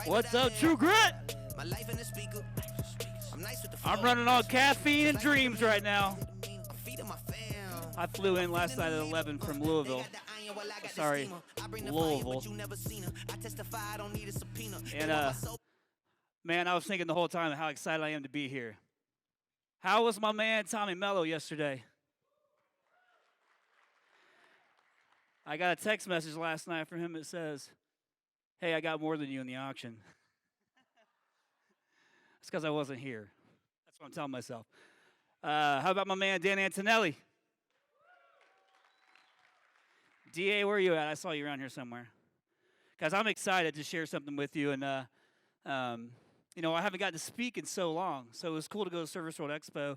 What's up, True Grit? I'm running on caffeine and dreams right now. I flew in last night at 11 from Louisville. Sorry, Louisville. And, man, I was thinking the whole time how excited I am to be here. How was my man Tommy Mello yesterday? I got a text message last night from him that says, hey, I got more than you in the auction. It's because I wasn't here. That's what I'm telling myself. How about my man Dan Antonelli? DA, where are you at? I saw you around here somewhere. Guys, I'm excited to share something with you. And, you know, I haven't gotten to speak in so long. So it was cool to go to Service World Expo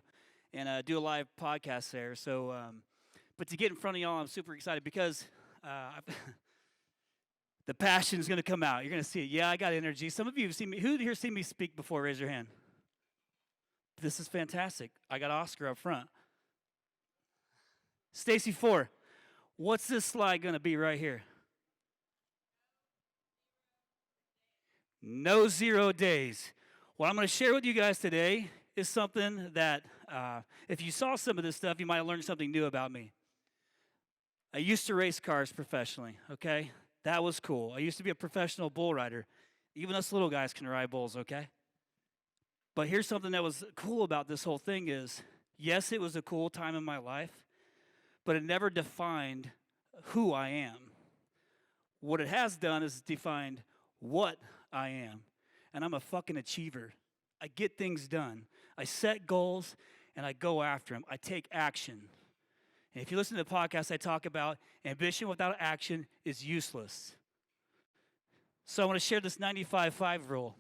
and do a live podcast there. So, but to get in front of y'all, I'm super excited because the passion is going to come out. You're going to see it. Yeah, I got energy. Some of you have seen me. Who here seen me speak before? Raise your hand. This is fantastic. I got Oscar up front. Stacy 4. What's this slide going to be right here? No 0 days. What I'm going to share with you guys today is something that if you saw some of this stuff, you might have learned something new about me. I used to race cars professionally, okay? That was cool. I used to be a professional bull rider. Even us little guys can ride bulls, okay? But here's something that was cool about this whole thing is, yes, it was a cool time in my life, but it never defined who I am. What it has done is defined what I am. And I'm a fucking achiever. I get things done. I set goals, and I go after them. I take action. And if you listen to the podcast, I talk about ambition without action is useless. So I want to share this 95-5 rule.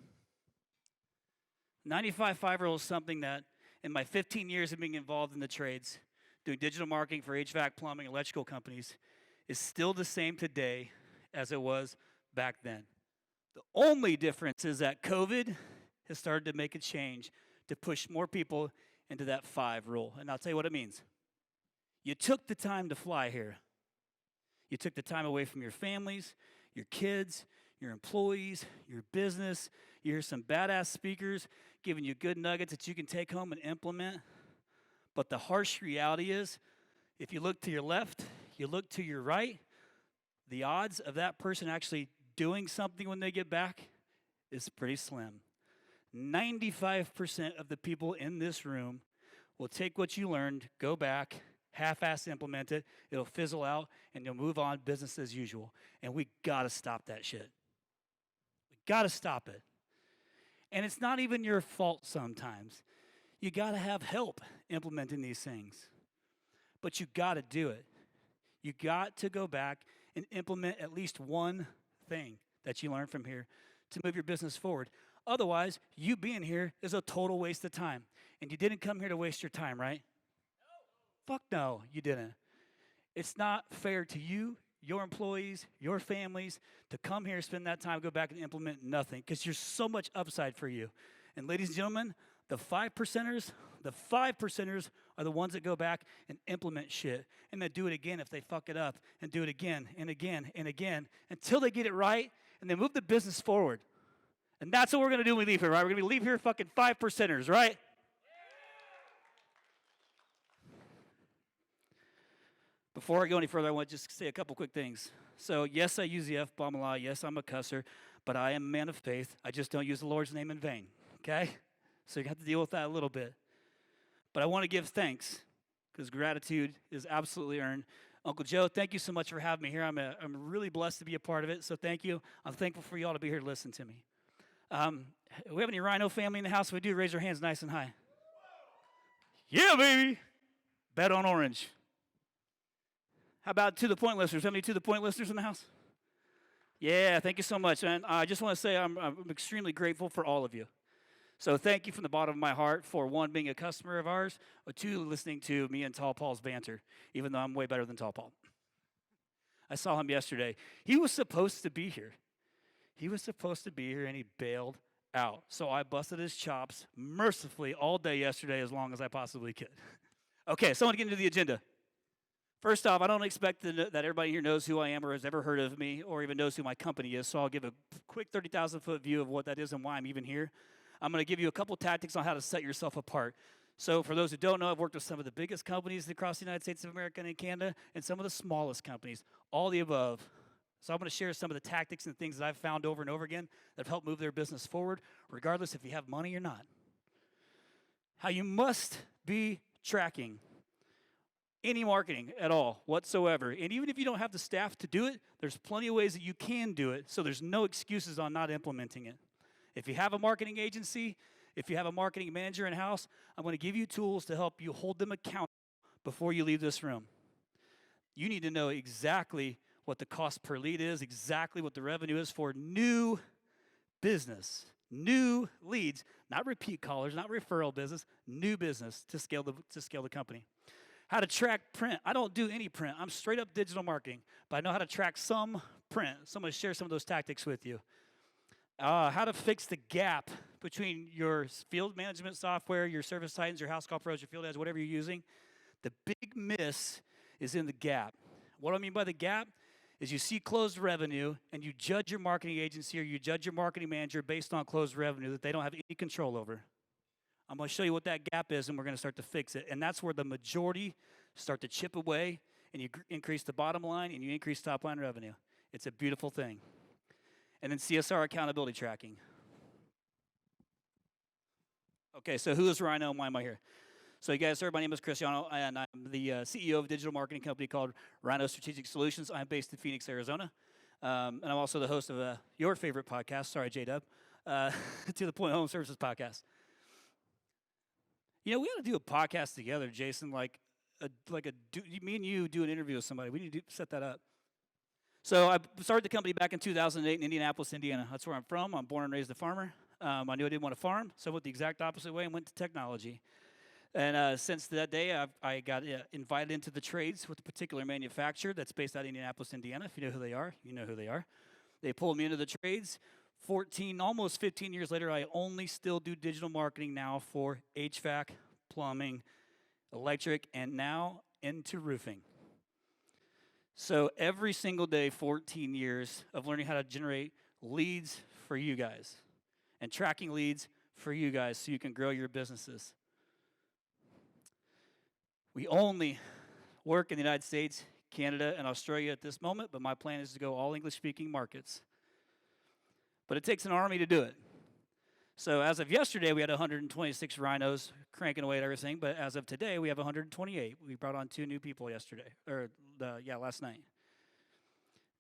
95-5 rule is something that in my 15 years of being involved in the trades, doing digital marketing for HVAC, plumbing, electrical companies, is still the same today as it was back then. The only difference is that COVID has started to make a change to push more people into that 5 rule. And I'll tell you what it means. You took the time to fly here. You took the time away from your families, your kids, your employees, your business. You hear some badass speakers giving you good nuggets that you can take home and implement. But the harsh reality is, if you look to your left, you look to your right, the odds of that person actually doing something when they get back is pretty slim. 95% of the people in this room will take what you learned, go back, half-ass implement it, it'll fizzle out, and you'll move on business as usual. And we got to stop that shit. We got to stop it. And it's not even your fault sometimes. You got to have help implementing these things. But you got to do it. You got to go back and implement at least one thing that you learned from here to move your business forward. Otherwise, you being here is a total waste of time. And you didn't come here to waste your time, right? Fuck no, you didn't. It's not fair to you, your employees, your families, to come here, spend that time, go back and implement nothing, because there's so much upside for you. And ladies and gentlemen, the 5%ers are the ones that go back and implement shit, and then do it again if they fuck it up, and do it again and again and again, until they get it right, and they move the business forward. And that's what we're going to do when we leave here, right? We're going to leave here fucking 5%ers, right? Before I go any further, I want to just say a couple quick things. So, yes, I use the F-bomb a lot. Yes, I'm a cusser, but I am a man of faith. I just don't use the Lord's name in vain, okay? So you have to deal with that a little bit. But I want to give thanks, because gratitude is absolutely earned. Uncle Joe, thank you so much for having me here. I'm really blessed to be a part of it, so thank you. I'm thankful for you all to be here to listen to me. We have any RYNO family in the house? If we do, raise your hands nice and high. Yeah, baby. Bet on orange. How about To The Point listeners? How many To The Point listeners in the house? Yeah, thank you so much. And I just want to say I'm extremely grateful for all of you. So thank you from the bottom of my heart for, one, being a customer of ours, or two, listening to me and Tall Paul's banter, even though I'm way better than Tall Paul. I saw him yesterday. He was supposed to be here. He was supposed to be here, and he bailed out. So I busted his chops mercifully all day yesterday as long as I possibly could. Okay, so I want to get into the agenda. First off, I don't expect that everybody here knows who I am or has ever heard of me or even knows who my company is, so I'll give a quick 30,000-foot view of what that is and why I'm even here. I'm going to give you a couple tactics on how to set yourself apart. So for those who don't know, I've worked with some of the biggest companies across the United States of America and Canada and some of the smallest companies, all the above. So I'm going to share some of the tactics and things that I've found over and over again that have helped move their business forward, regardless if you have money or not. How you must be tracking any marketing at all whatsoever. And even if you don't have the staff to do it, there's plenty of ways that you can do it, so there's no excuses on not implementing it. If you have a marketing agency, if you have a marketing manager in-house, I'm going to give you tools to help you hold them accountable before you leave this room. You need to know exactly what the cost per lead is, exactly what the revenue is for new business, new leads, not repeat callers, not referral business, new business to scale the company. How to track print. I don't do any print. I'm straight up digital marketing, but I know how to track some print. So I'm going to share some of those tactics with you. How to fix the gap between your field management software, your Service Titans, your House Call Pros, your Field Ads, whatever you're using. The big miss is in the gap. What I mean by the gap is you see closed revenue and you judge your marketing agency or you judge your marketing manager based on closed revenue that they don't have any control over. I'm going to show you what that gap is, and we're going to start to fix it. And that's where the majority start to chip away, and you increase the bottom line, and you increase top-line revenue. It's a beautiful thing. And then CSR accountability tracking. Okay, so who is RYNO and why am I here? So you guys heard, my name is Chris Yano, and I'm the CEO of a digital marketing company called RYNO Strategic Solutions. I'm based in Phoenix, Arizona. And I'm also the host of your favorite podcast, sorry, J-Dub, To the Point Home Services podcast. You know, we ought to do a podcast together, Jason, me and you do an interview with somebody. We need to set that up. So I started the company back in 2008 in Indianapolis, Indiana. That's where I'm from. I'm born and raised a farmer. I knew I didn't want to farm, so I went the exact opposite way and went to technology. And since that day, I got invited into the trades with a particular manufacturer that's based out of Indianapolis, Indiana. If you know who they are, you know who they are. They pulled me into the trades. Almost 15 years later, I only still do digital marketing now for HVAC, plumbing, electric, and now into roofing. So every single day, 14 years of learning how to generate leads for you guys and tracking leads for you guys so you can grow your businesses. We only work in the United States, Canada, and Australia at this moment, but my plan is to go all English-speaking markets. But it takes an army to do it. So as of yesterday, we had 126 RYNOs cranking away at everything, but as of today, we have 128. We brought on 2 new people last night.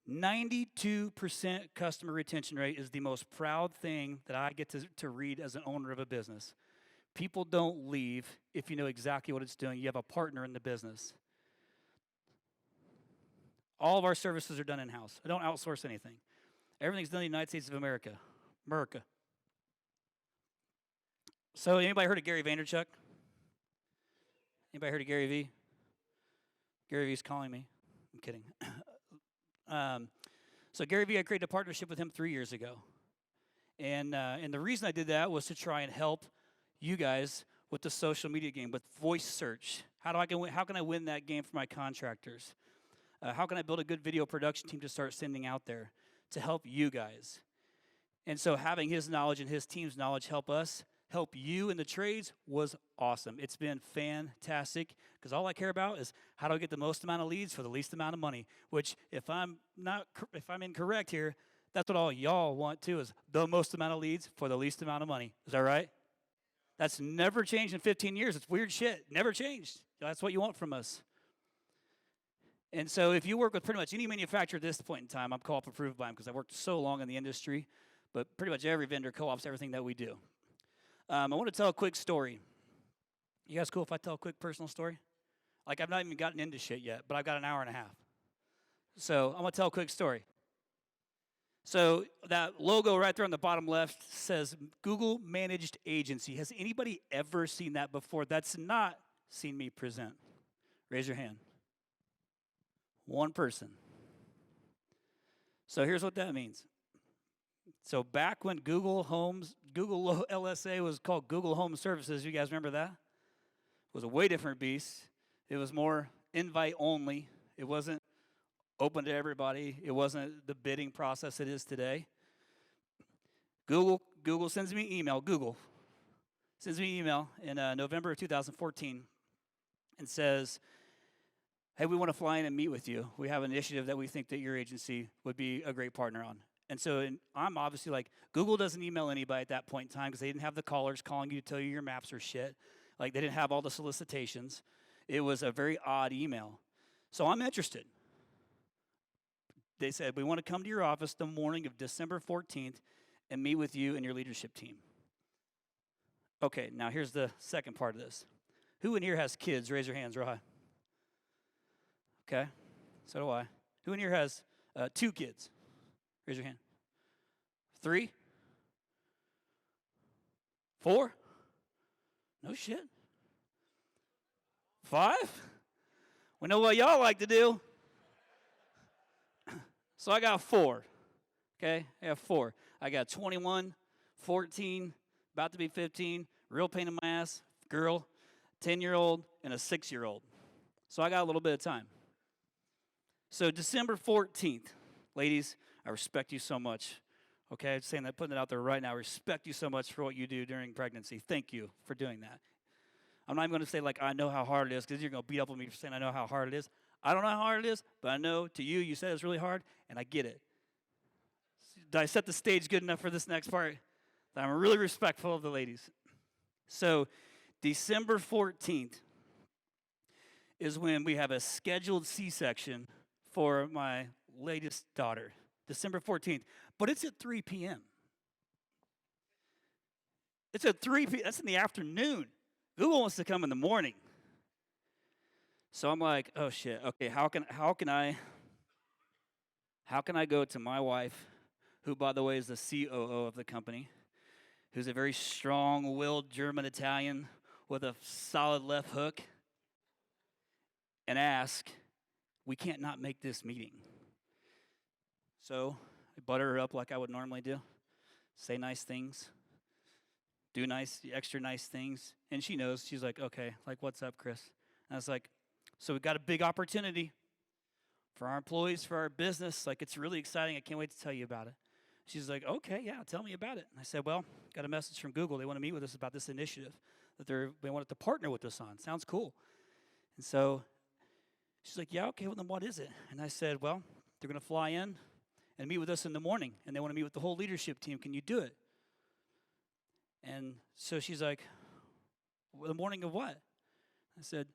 92% customer retention rate is the most proud thing that I get to read as an owner of a business. People don't leave if you know exactly what it's doing. You have a partner in the business. All of our services are done in-house. I don't outsource anything. Everything's done in the United States of America. So anybody heard of Gary Vaynerchuk? Anybody heard of Gary V? Gary V's calling me. I'm kidding. So Gary V, I created a partnership with him 3 years ago. And the reason I did that was to try and help you guys with the social media game, with voice search. How can I win that game for my contractors? How can I build a good video production team to start sending out there to help you guys? And so having his knowledge and his team's knowledge help you in the trades was awesome. It's been fantastic because all I care about is how do I get the most amount of leads for the least amount of money, which if I'm incorrect here, that's what all y'all want too, is the most amount of leads for the least amount of money. Is that right? That's never changed in 15 years. It's weird shit. Never changed. That's what you want from us. And so if you work with pretty much any manufacturer at this point in time, I'm co-op approved by them because I've worked so long in the industry, but pretty much every vendor co-ops everything that we do. I want to tell a quick story. You guys cool if I tell a quick personal story? Like I've not even gotten into shit yet, but I've got an hour and a half. So I'm going to tell a quick story. So that logo right there on the bottom left says Google Managed Agency. Has anybody ever seen that before that's not seen me present? Raise your hand. One person. So here's what that means. So back when Google LSA was called Google Home Services, you guys remember that? It was a way different beast. It was more invite only. It wasn't open to everybody. It wasn't the bidding process it is today. Google sends me an email. Google sends me an email in November of 2014 and says, hey, we want to fly in and meet with you. We have an initiative that we think that your agency would be a great partner on. And so I'm obviously like, Google doesn't email anybody at that point in time because they didn't have the callers calling you to tell you your maps are shit. Like, they didn't have all the solicitations. It was a very odd email. So I'm interested. They said, we want to come to your office the morning of December 14th and meet with you and your leadership team. Okay, now here's the second part of this. Who in here has kids? Raise your hands real high. Okay, so do I. Who in here has 2 kids? Raise your hand. 3? 4? No shit. 5? We know what y'all like to do. So I got 4. Okay, I have 4. I got 21, 14, about to be 15, real pain in my ass, girl, 10-year-old, and a 6-year-old. So I got a little bit of time. So December 14th, ladies, I respect you so much. Okay, I'm saying that, putting it out there right now. I respect you so much for what you do during pregnancy. Thank you for doing that. I'm not even going to say, like, I know how hard it is, because you're going to beat up on me for saying I know how hard it is. I don't know how hard it is, but I know to you, you said it's really hard, and I get it. Did I set the stage good enough for this next part? I'm really respectful of the ladies. So December 14th is when we have a scheduled C-section for my latest daughter. December 14th. But it's at 3 p.m. It's at 3 p.m. That's in the afternoon. Google wants to come in the morning. So I'm like, oh shit. Okay, how can I go to my wife, who, by the way, is the COO of the company, who's a very strong-willed German Italian with a solid left hook, and ask, we can't not make this meeting. So I butter her up like I would normally do, say nice things, do nice, extra nice things, and she knows. She's like, okay, like, what's up, Chris? And I was like, so we've got a big opportunity for our employees, for our business. Like, it's really exciting. I can't wait to tell you about it. She's like, okay, yeah, tell me about it. And I said, well, got a message from Google. They want to meet with us about this initiative that they wanted to partner with us on. Sounds cool. And so she's like, yeah, okay, well, then what is it? And I said, well, they're going to fly in and meet with us in the morning, and they want to meet with the whole leadership team. Can you do it? And so she's like, well, the morning of what? I said,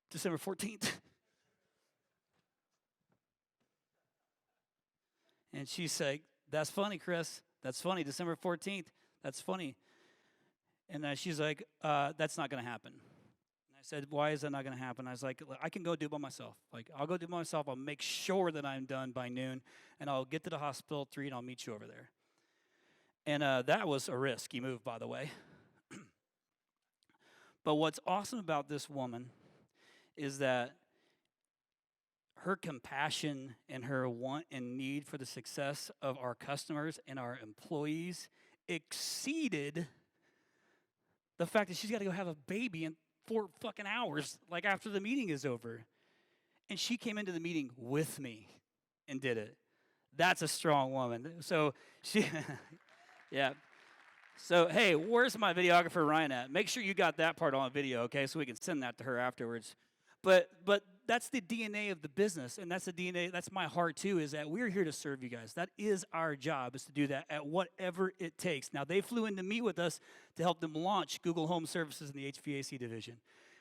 December 14th. And she's like, that's funny, Chris. That's funny. December 14th. That's funny. And she's like, that's not going to happen. And I said, why is that not going to happen? I was like, I can go do it by myself. Like, I'll go do it by myself. I'll make sure that I'm done by noon, and I'll get to the hospital at 3, and I'll meet you over there. And that was a risky move, by the way. But what's awesome about this woman is that her compassion and her want and need for the success of our customers and our employees exceeded the fact that she's got to go have a baby in 4 fucking hours, like after the meeting is over. And she came into the meeting with me and did it. That's a strong woman. So she, yeah. So, hey, where's my videographer Ryan at? Make sure you got that part on video, okay, so we can send that to her afterwards. But that's the DNA of the business, and that's the DNA, that's my heart too, is that we're here to serve you guys. That is our job, is to do that at whatever it takes. Now, they flew in to meet with us to help them launch Google Home Services in the HVAC division.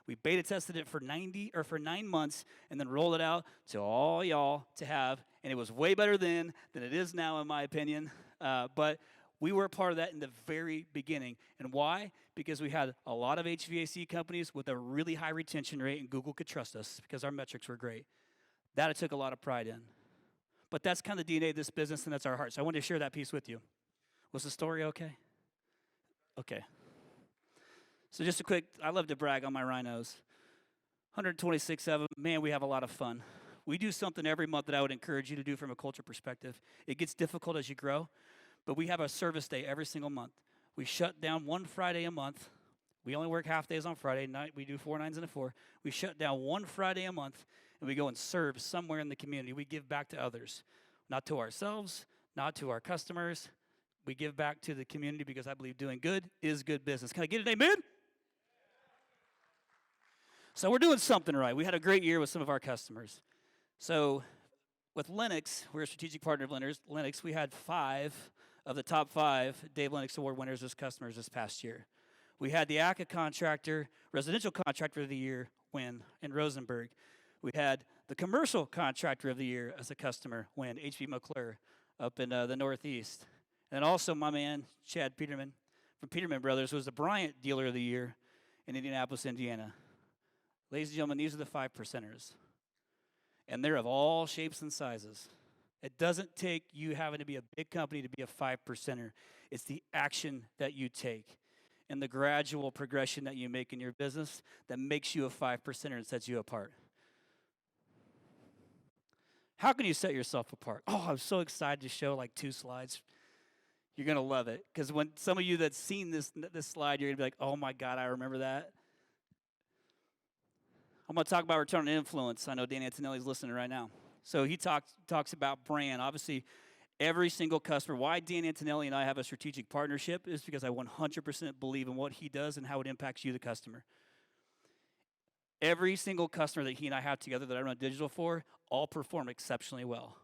We beta tested it for 9 months and then rolled it out to all y'all to have, and it was way better then than it is now, in my opinion. But we were a part of that in the very beginning. And why? Because we had a lot of HVAC companies with a really high retention rate, and Google could trust us because our metrics were great. That I took a lot of pride in. But that's kind of the DNA of this business, and that's our heart. So I wanted to share that piece with you. Was the story okay? Okay. So just a quick, I love to brag on my RYNOs. 126 of them. Man, we have a lot of fun. We do something every month that I would encourage you to do from a culture perspective. It gets difficult as you grow. But we have a service day every single month. We shut down one Friday a month. We only work half days on Friday night. We do 4 9s and a 4. We shut down one Friday a month, and we go and serve somewhere in the community. We give back to others, not to ourselves, not to our customers. We give back to the community because I believe doing good is good business. Can I get an amen? So we're doing something right. We had a great year with some of our customers. So with Lennox, we're a strategic partner of Lennox. We had 5 of the top 5 Dave Lennox Award winners as customers this past year. We had the ACA Contractor, Residential Contractor of the Year win in Rosenberg. We had the Commercial Contractor of the Year as a customer win, H.B. McClure, up in the Northeast. And also my man, Chad Peterman, from Peterman Brothers, was the Bryant Dealer of the Year in Indianapolis, Indiana. Ladies and gentlemen, these are the 5 percenters. And they're of all shapes and sizes. It doesn't take you having to be a big company to be a 5 percenter. It's the action that you take and the gradual progression that you make in your business that makes you a 5 percenter and sets you apart. How can you set yourself apart? Oh, I'm so excited to show like 2 slides. You're going to love it. Because when some of you that's seen this slide, you're going to be like, oh my God, I remember that. I'm going to talk about return on influence. I know Dan Antonelli's listening right now. So he talks about brand. Obviously, every single customer. Why Dan Antonelli and I have a strategic partnership is because I 100% believe in what he does and how it impacts you, the customer. Every single customer that he and I have together that I run digital for, all perform exceptionally well.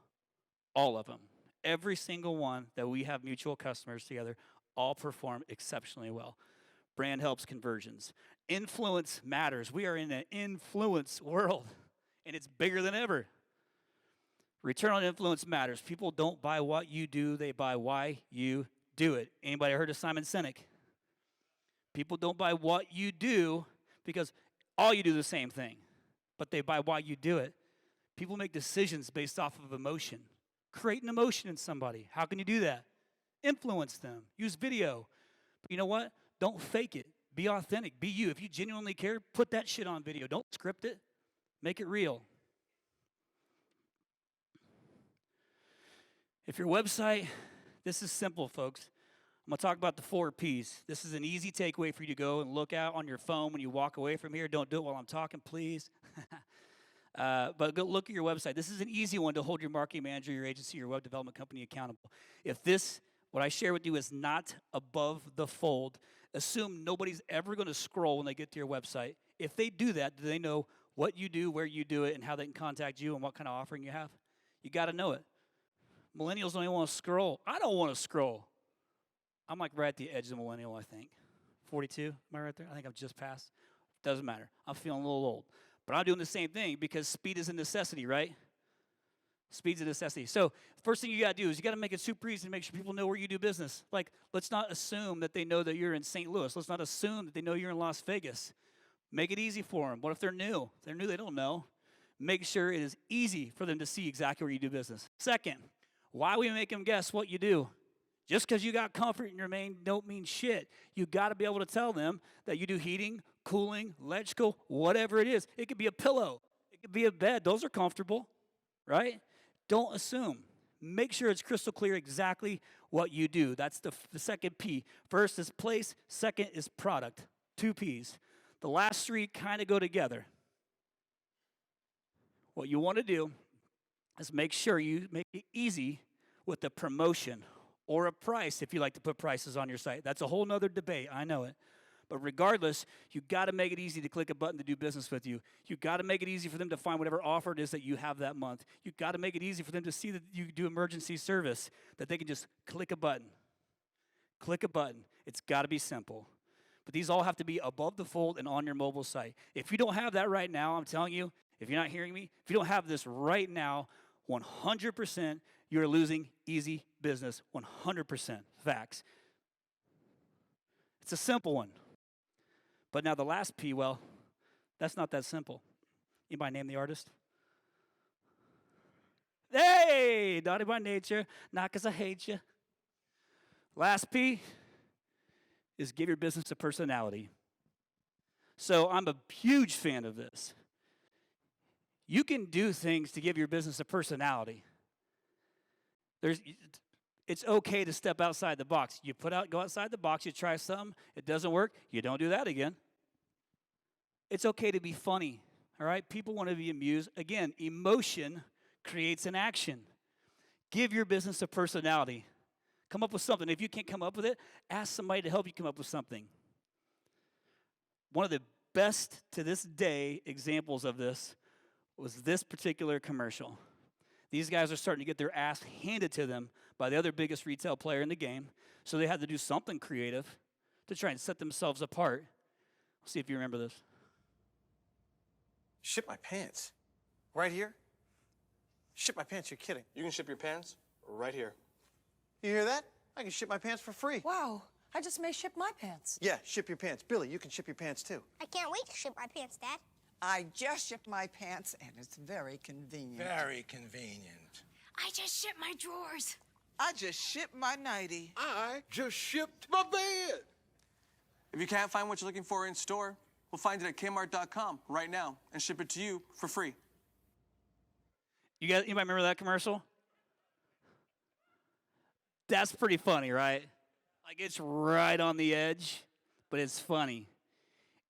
All of them. Every single one that we have mutual customers together, all perform exceptionally well. Brand helps conversions. Influence matters. We are in an influence world, and it's bigger than ever. Return on influence matters. People don't buy what you do, they buy why you do it. Anybody heard of Simon Sinek? People don't buy what you do because all you do the same thing, but they buy why you do it. People make decisions based off of emotion. Create an emotion in somebody. How can you do that? Influence them. Use video. But you know what? Don't fake it. Be authentic. Be you. If you genuinely care, put that shit on video. Don't script it. Make it real. If your website, this is simple, folks. I'm going to talk about the 4 Ps. This is an easy takeaway for you to go and look out on your phone when you walk away from here. Don't do it while I'm talking, please. But go look at your website. This is an easy one to hold your marketing manager, your agency, your web development company accountable. If what I share with you is not above the fold, assume nobody's ever going to scroll when they get to your website. If they do that, do they know what you do, where you do it, and how they can contact you and what kind of offering you have? You got to know it. Millennials don't even want to scroll. I don't want to scroll. I'm like right at the edge of the millennial, I think. 42, am I right there? I think I've just passed. Doesn't matter. I'm feeling a little old. But I'm doing the same thing because speed is a necessity, right? Speed's a necessity. So first thing you got to do is you got to make it super easy to make sure people know where you do business. Like, let's not assume that they know that you're in St. Louis. Let's not assume that they know you're in Las Vegas. Make it easy for them. What if they're new? If they're new, they don't know. Make sure it is easy for them to see exactly where you do business. Second, why we make them guess what you do? Just because you got comfort in your name don't mean shit. You got to be able to tell them that you do heating, cooling, electrical, whatever it is. It could be a pillow. It could be a bed. Those are comfortable, right? Don't assume. Make sure it's crystal clear exactly what you do. That's the second P. First is place. Second is product. 2 Ps. The last 3 kind of go together. What you want to do is make sure you make it easy with a promotion or a price if you like to put prices on your site. That's a whole nother debate. I know it. But regardless, you got to make it easy to click a button to do business with you. You got to make it easy for them to find whatever offer it is that you have that month. You got to make it easy for them to see that you do emergency service, that they can just click a button. Click a button. It's got to be simple. But these all have to be above the fold and on your mobile site. If you don't have that right now, I'm telling you, if you're not hearing me, if you don't have this right now, 100% you're losing easy business. 100% facts. It's a simple one. But now the last P, well, that's not that simple. Anybody name the artist? Hey, naughty by nature, not because I hate you. Last P is give your business a personality. So I'm a huge fan of this. You can do things to give your business a personality. It's okay to step outside the box. Go outside the box, you try something, it doesn't work, you don't do that again. It's okay to be funny. All right? People want to be amused. Again, emotion creates an action. Give your business a personality. Come up with something. If you can't come up with it, ask somebody to help you come up with something. One of the best to this day examples of this was this particular commercial. These guys are starting to get their ass handed to them by the other biggest retail player in the game, so they had to do something creative to try and set themselves apart. See if you remember this. Ship my pants? Right here? Ship my pants, you're kidding. You can ship your pants right here. You hear that? I can ship my pants for free. Wow, I just may ship my pants. Yeah, ship your pants. Billy, you can ship your pants too. I can't wait to ship my pants, Dad. I just shipped my pants, and it's very convenient. Very convenient. I just shipped my drawers. I just shipped my nightie. I just shipped my bed. If you can't find what you're looking for in store, we'll find it at Kmart.com right now and ship it to you for free. You guys, anybody remember that commercial? That's pretty funny, right? Like, it's right on the edge, but it's funny.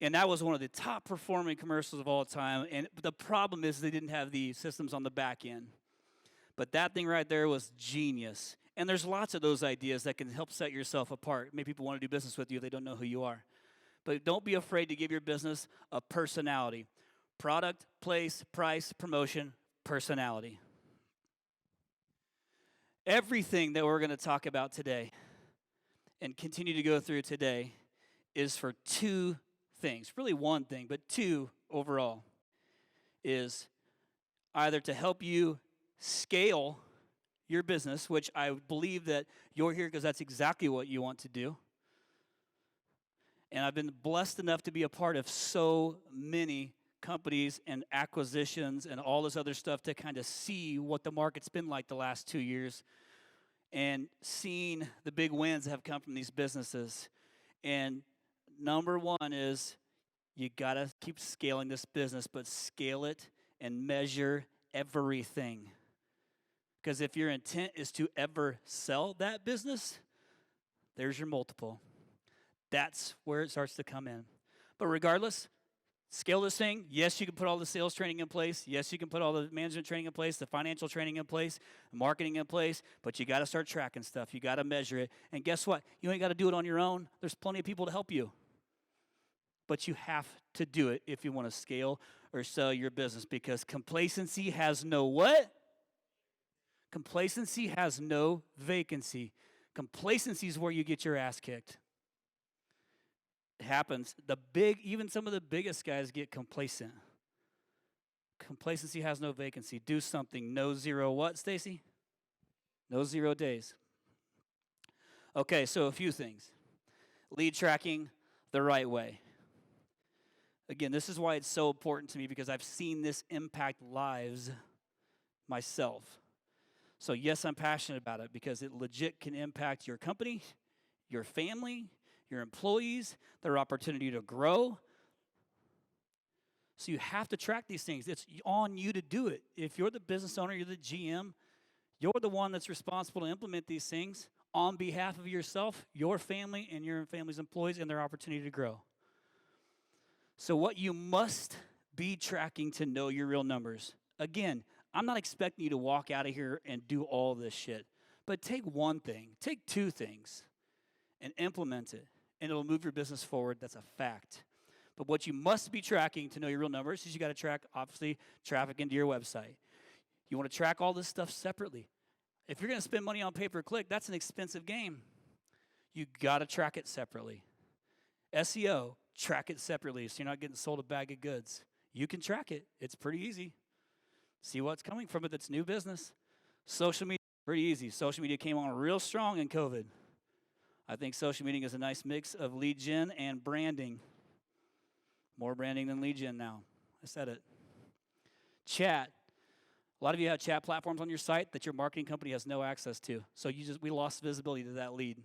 And that was one of the top performing commercials of all time. And the problem is they didn't have the systems on the back end. But that thing right there was genius. And there's lots of those ideas that can help set yourself apart. Make people want to do business with you if they don't know who you are. But don't be afraid to give your business a personality. Product, place, price, promotion, personality. Everything that we're going to talk about today and continue to go through today is for two things. Really one thing, but two overall. Is either to help you scale your business, which I believe that you're here because that's exactly what you want to do. And I've been blessed enough to be a part of so many companies and acquisitions and all this other stuff to kind of see what the market's been like the last 2 years and seeing the big wins that have come from these businesses. And number one is you got to keep scaling this business, but scale it and measure everything. Because if your intent is to ever sell that business, there's your multiple. That's where it starts to come in. But regardless, scale this thing. Yes, you can put all the sales training in place. Yes, you can put all the management training in place, the financial training in place, the marketing in place, but you got to start tracking stuff. You got to measure it. And guess what? You ain't got to do it on your own. There's plenty of people to help you. But you have to do it if you want to scale or sell your business, because complacency has no what? Complacency has no vacancy. Complacency is where you get your ass kicked. It happens. Even some of the biggest guys get complacent. Complacency has no vacancy. Do something. No zero what, Stacy? No 0 days. Okay, so a few things. Lead tracking the right way. Again, this is why it's so important to me, because I've seen this impact lives myself. So yes, I'm passionate about it because it legit can impact your company, your family, your employees, their opportunity to grow. So you have to track these things. It's on you to do it. If you're the business owner, you're the GM, you're the one that's responsible to implement these things on behalf of yourself, your family, and your family's employees and their opportunity to grow. So what you must be tracking to know your real numbers. Again, I'm not expecting you to walk out of here and do all this shit. But take one thing, take two things, and implement it. And it'll move your business forward. That's a fact. But what you must be tracking to know your real numbers is you got to track, obviously, traffic into your website. You want to track all this stuff separately. If you're going to spend money on pay-per-click, that's an expensive game. You got to track it separately. SEO, track it separately so you're not getting sold a bag of goods. You can track it. It's pretty easy. See what's coming from it that's new business. Social media, pretty easy. Social media came on real strong in COVID. I think social media is a nice mix of lead gen and branding. More branding than lead gen now. I said it. Chat. A lot of you have chat platforms on your site that your marketing company has no access to. So we lost visibility to that lead.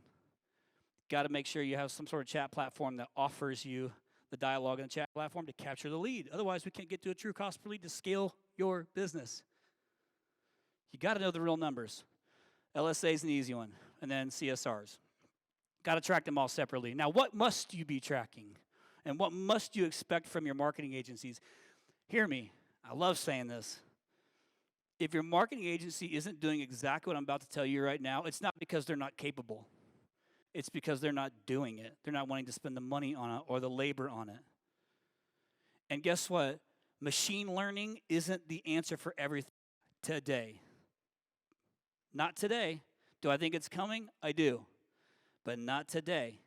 Got to make sure you have some sort of chat platform that offers you the dialogue in the chat platform to capture the lead. Otherwise, we can't get to a true cost per lead to scale your business. You got to know the real numbers. LSA is an easy one, and then CSRs. Got to track them all separately. Now, what must you be tracking? And what must you expect from your marketing agencies? Hear me. I love saying this. If your marketing agency isn't doing exactly what I'm about to tell you right now, it's not because they're not capable. It's because they're not doing it. They're not wanting to spend the money on it or the labor on it. And guess what? Machine learning isn't the answer for everything today. Not today. Do I think it's coming? I do. But not today.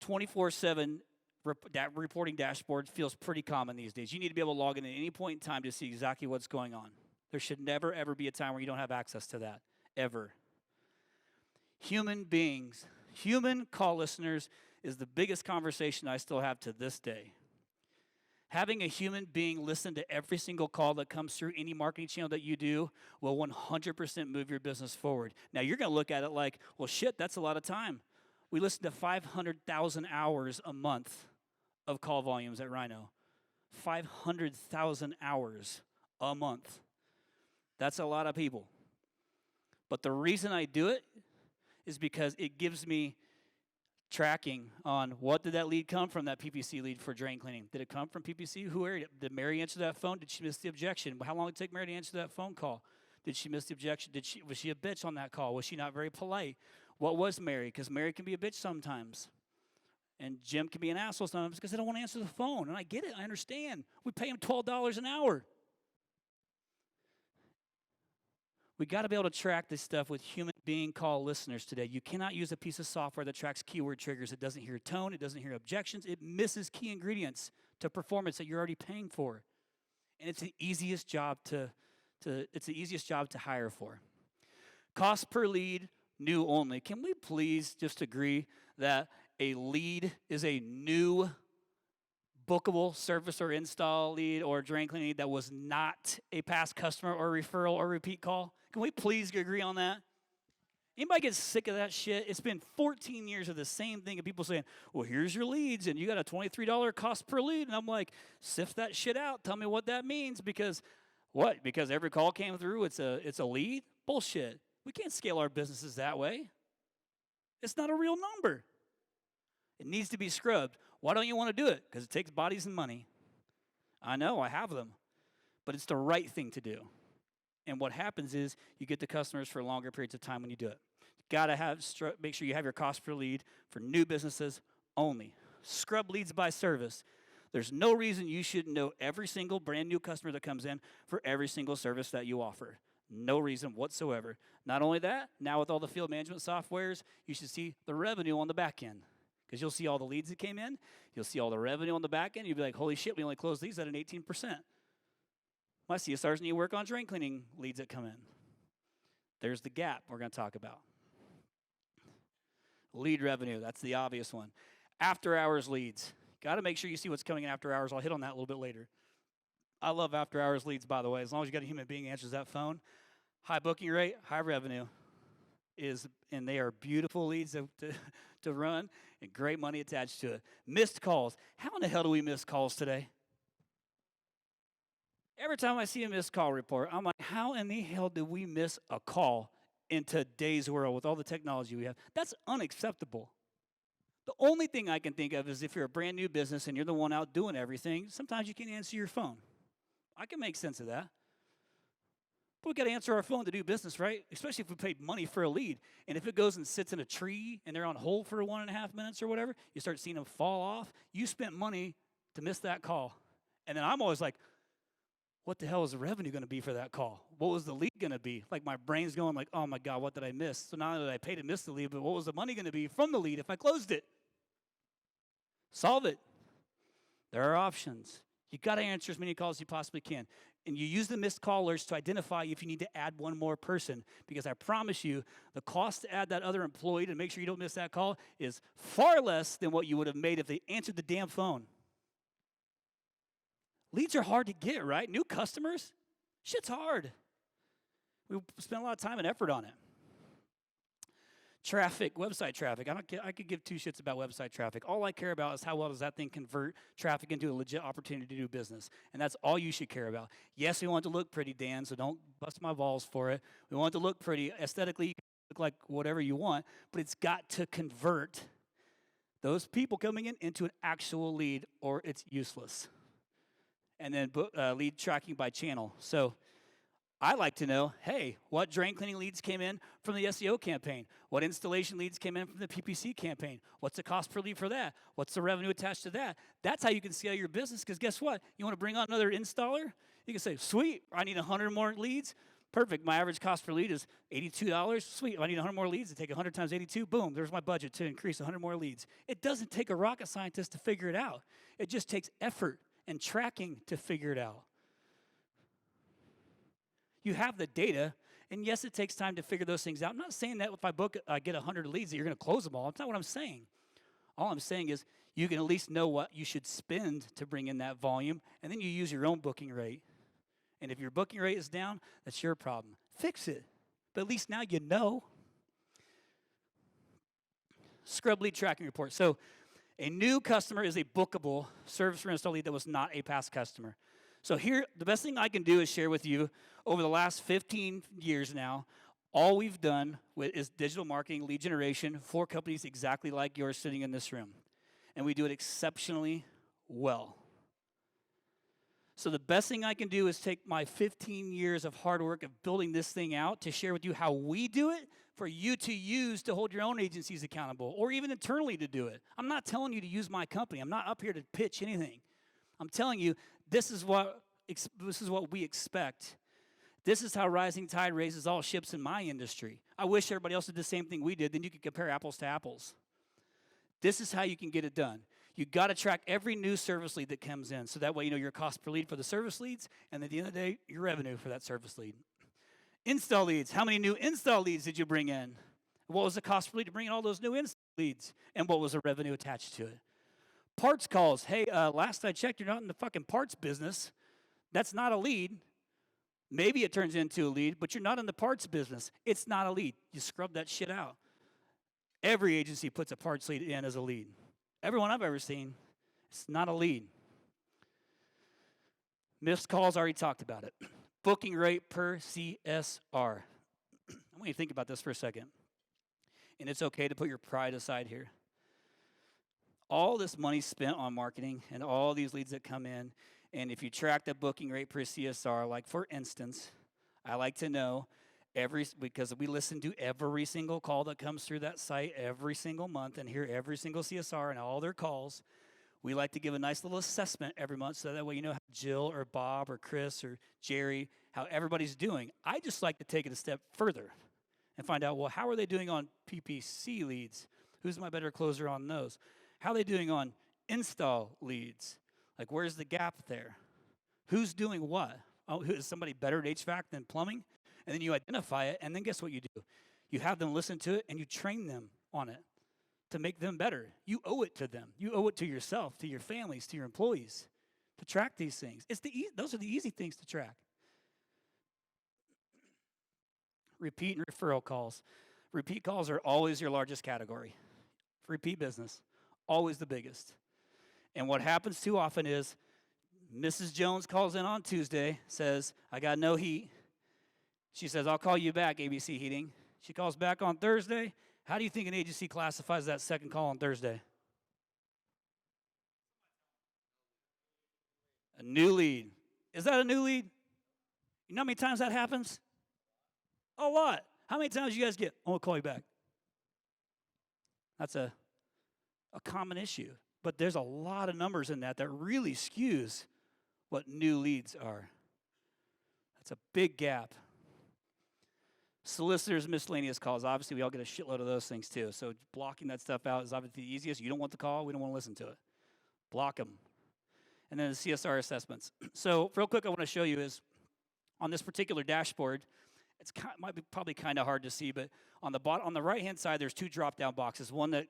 24/7 that reporting dashboard feels pretty common these days. You need to be able to log in at any point in time to see exactly what's going on. There should never, ever be a time where you don't have access to that, ever. Human beings, human call listeners is the biggest conversation I still have to this day. Having a human being listen to every single call that comes through any marketing channel that you do will 100% move your business forward. Now, you're going to look at it like, well, shit, that's a lot of time. We listen to 500,000 hours a month of call volumes at RYNO. 500,000 hours a month. That's a lot of people. But the reason I do it is because it gives me tracking on what did that lead come from, that PPC lead for drain cleaning. Did it come from PPC? Who aired it? Did Mary answer that phone? Did she miss the objection? How long did it take Mary to answer that phone call? Did she miss the objection? Was she a bitch on that call? Was she not very polite? What was Mary? Because Mary can be a bitch sometimes. And Jim can be an asshole sometimes because they don't want to answer the phone. And I get it. I understand. We pay them $12 an hour. We got to be able to track this stuff with human being call listeners today. You cannot use a piece of software that tracks keyword triggers. It doesn't hear tone. It doesn't hear objections. It misses key ingredients to performance that you're already paying for. And it's the easiest job to hire for. Cost per lead, new only. Can we please just agree that a lead is a new bookable service or install lead or drain cleaning lead that was not a past customer or referral or repeat call? Can we please agree on that? Anybody get sick of that shit? It's been 14 years of the same thing, and people saying, well, here's your leads, and you got a $23 cost per lead. And I'm like, sift that shit out. Tell me what that means, because what? Because every call came through, it's a lead? Bullshit. We can't scale our businesses that way. It's not a real number. It needs to be scrubbed. Why don't you want to do it? Because it takes bodies and money. I know, I have them. But it's the right thing to do. And what happens is you get the customers for longer periods of time when you do it. You got to make sure you have your cost per lead for new businesses only. Scrub leads by service. There's no reason you shouldn't know every single brand new customer that comes in for every single service that you offer. No reason whatsoever. Not only that, now with all the field management softwares, you should see the revenue on the back end. Because you'll see all the leads that came in. You'll see all the revenue on the back end. You'll be like, holy shit, we only closed these at an 18%. My CSRs need to work on drain cleaning leads that come in. There's the gap we're going to talk about. Lead revenue, that's the obvious one. After hours leads. Got to make sure you see what's coming in after hours. I'll hit on that a little bit later. I love after hours leads, by the way. As long as you got a human being who answers that phone. High booking rate, high revenue. And they are beautiful leads to run and great money attached to it. Missed calls. How in the hell do we miss calls today? Every time I see a missed call report, I'm like, how in the hell did we miss a call in today's world with all the technology we have? That's unacceptable. The only thing I can think of is if you're a brand new business and you're the one out doing everything, sometimes you can't answer your phone. I can make sense of that. But we got to answer our phone to do business, right? Especially if we paid money for a lead. And if it goes and sits in a tree and they're on hold for 1.5 minutes or whatever, you start seeing them fall off. You spent money to miss that call. And then I'm always like, what the hell is the revenue going to be for that call? What was the lead going to be? Like my brain's going like, oh my God, what did I miss? So not only did I pay to miss the lead, but what was the money going to be from the lead if I closed it? Solve it. There are options. You got to answer as many calls as you possibly can. And you use the missed callers to identify if you need to add one more person. Because I promise you, the cost to add that other employee to make sure you don't miss that call is far less than what you would have made if they answered the damn phone. Leads are hard to get, right? New customers, shit's hard. We spend a lot of time and effort on it. Traffic, website traffic. I could give two shits about website traffic. All I care about is how well does that thing convert traffic into a legit opportunity to do business. And that's all you should care about. Yes, we want it to look pretty, Dan, so don't bust my balls for it. We want it to look pretty. Aesthetically, you can look like whatever you want, but it's got to convert those people coming in into an actual lead, or it's useless. And then lead tracking by channel. So I like to know, hey, what drain cleaning leads came in from the SEO campaign? What installation leads came in from the PPC campaign? What's the cost per lead for that? What's the revenue attached to that? That's how you can scale your business, because guess what? You want to bring on another installer? You can say, sweet, I need 100 more leads. Perfect, my average cost per lead is $82. Sweet, if I need 100 more leads, I take 100 times 82, boom, there's my budget to increase 100 more leads. It doesn't take a rocket scientist to figure it out. It just takes effort and tracking to figure it out. You have the data, and yes, it takes time to figure those things out. I'm not saying that if I get 100 leads that you're going to close them all. That's not what I'm saying. All I'm saying is you can at least know what you should spend to bring in that volume, and then you use your own booking rate. And if your booking rate is down, that's your problem. Fix it. But at least now you know. Scrub lead tracking report. So a new customer is a bookable service or install lead that was not a past customer. So here, the best thing I can do is share with you, over the last 15 years now, all we've done is digital marketing, lead generation for companies exactly like yours sitting in this room. And we do it exceptionally well. So the best thing I can do is take my 15 years of hard work of building this thing out to share with you how we do it for you to use to hold your own agencies accountable, or even internally to do it. I'm not telling you to use my company. I'm not up here to pitch anything. I'm telling you, this is what we expect. This is how rising tide raises all ships in my industry. I wish everybody else did the same thing we did. Then you could compare apples to apples. This is how you can get it done. You got to track every new service lead that comes in, so that way you know your cost per lead for the service leads, and at the end of the day, your revenue for that service lead. Install leads. How many new install leads did you bring in? What was the cost per lead to bring in all those new install leads? And what was the revenue attached to it? Parts calls. Hey, last I checked, you're not in the fucking parts business. That's not a lead. Maybe it turns into a lead, but you're not in the parts business. It's not a lead. You scrub that shit out. Every agency puts a parts lead in as a lead. Everyone I've ever seen, it's not a lead. Missed calls, already talked about it. Booking rate per CSR. I want you to think about this for a second. And it's okay to put your pride aside here. All this money spent on marketing and all these leads that come in, and if you track the booking rate per CSR, like for instance, I like to know because we listen to every single call that comes through that site every single month and hear every single CSR and all their calls. We like to give a nice little assessment every month so that way you know how Jill or Bob or Chris or Jerry, how everybody's doing. I just like to take it a step further and find out, well, how are they doing on PPC leads? Who's my better closer on those? How are they doing on install leads? Like, where's the gap there? Who's doing what? Oh, is somebody better at HVAC than plumbing? And then you identify it, and then guess what you do? You have them listen to it, and you train them on it to make them better. You owe it to them. You owe it to yourself, to your families, to your employees to track these things. Those are the easy things to track. Repeat and referral calls. Repeat calls are always your largest category. Repeat business, always the biggest. And what happens too often is Mrs. Jones calls in on Tuesday, says, I got no heat. She says, I'll call you back, ABC Heating. She calls back on Thursday. How do you think an agency classifies that second call on Thursday? A new lead. Is that a new lead? You know how many times that happens? A lot. How many times you guys get, I'm going to call you back? That's a common issue. But there's a lot of numbers in that really skews what new leads are. That's a big gap. Solicitors, miscellaneous calls. Obviously, we all get a shitload of those things too. So blocking that stuff out is obviously the easiest. You don't want the call. We don't want to listen to it. Block them. And then the CSR assessments. So real quick, I want to show you is on this particular dashboard, might be probably kind of hard to see, but on the right-hand side, there's two drop-down boxes. One that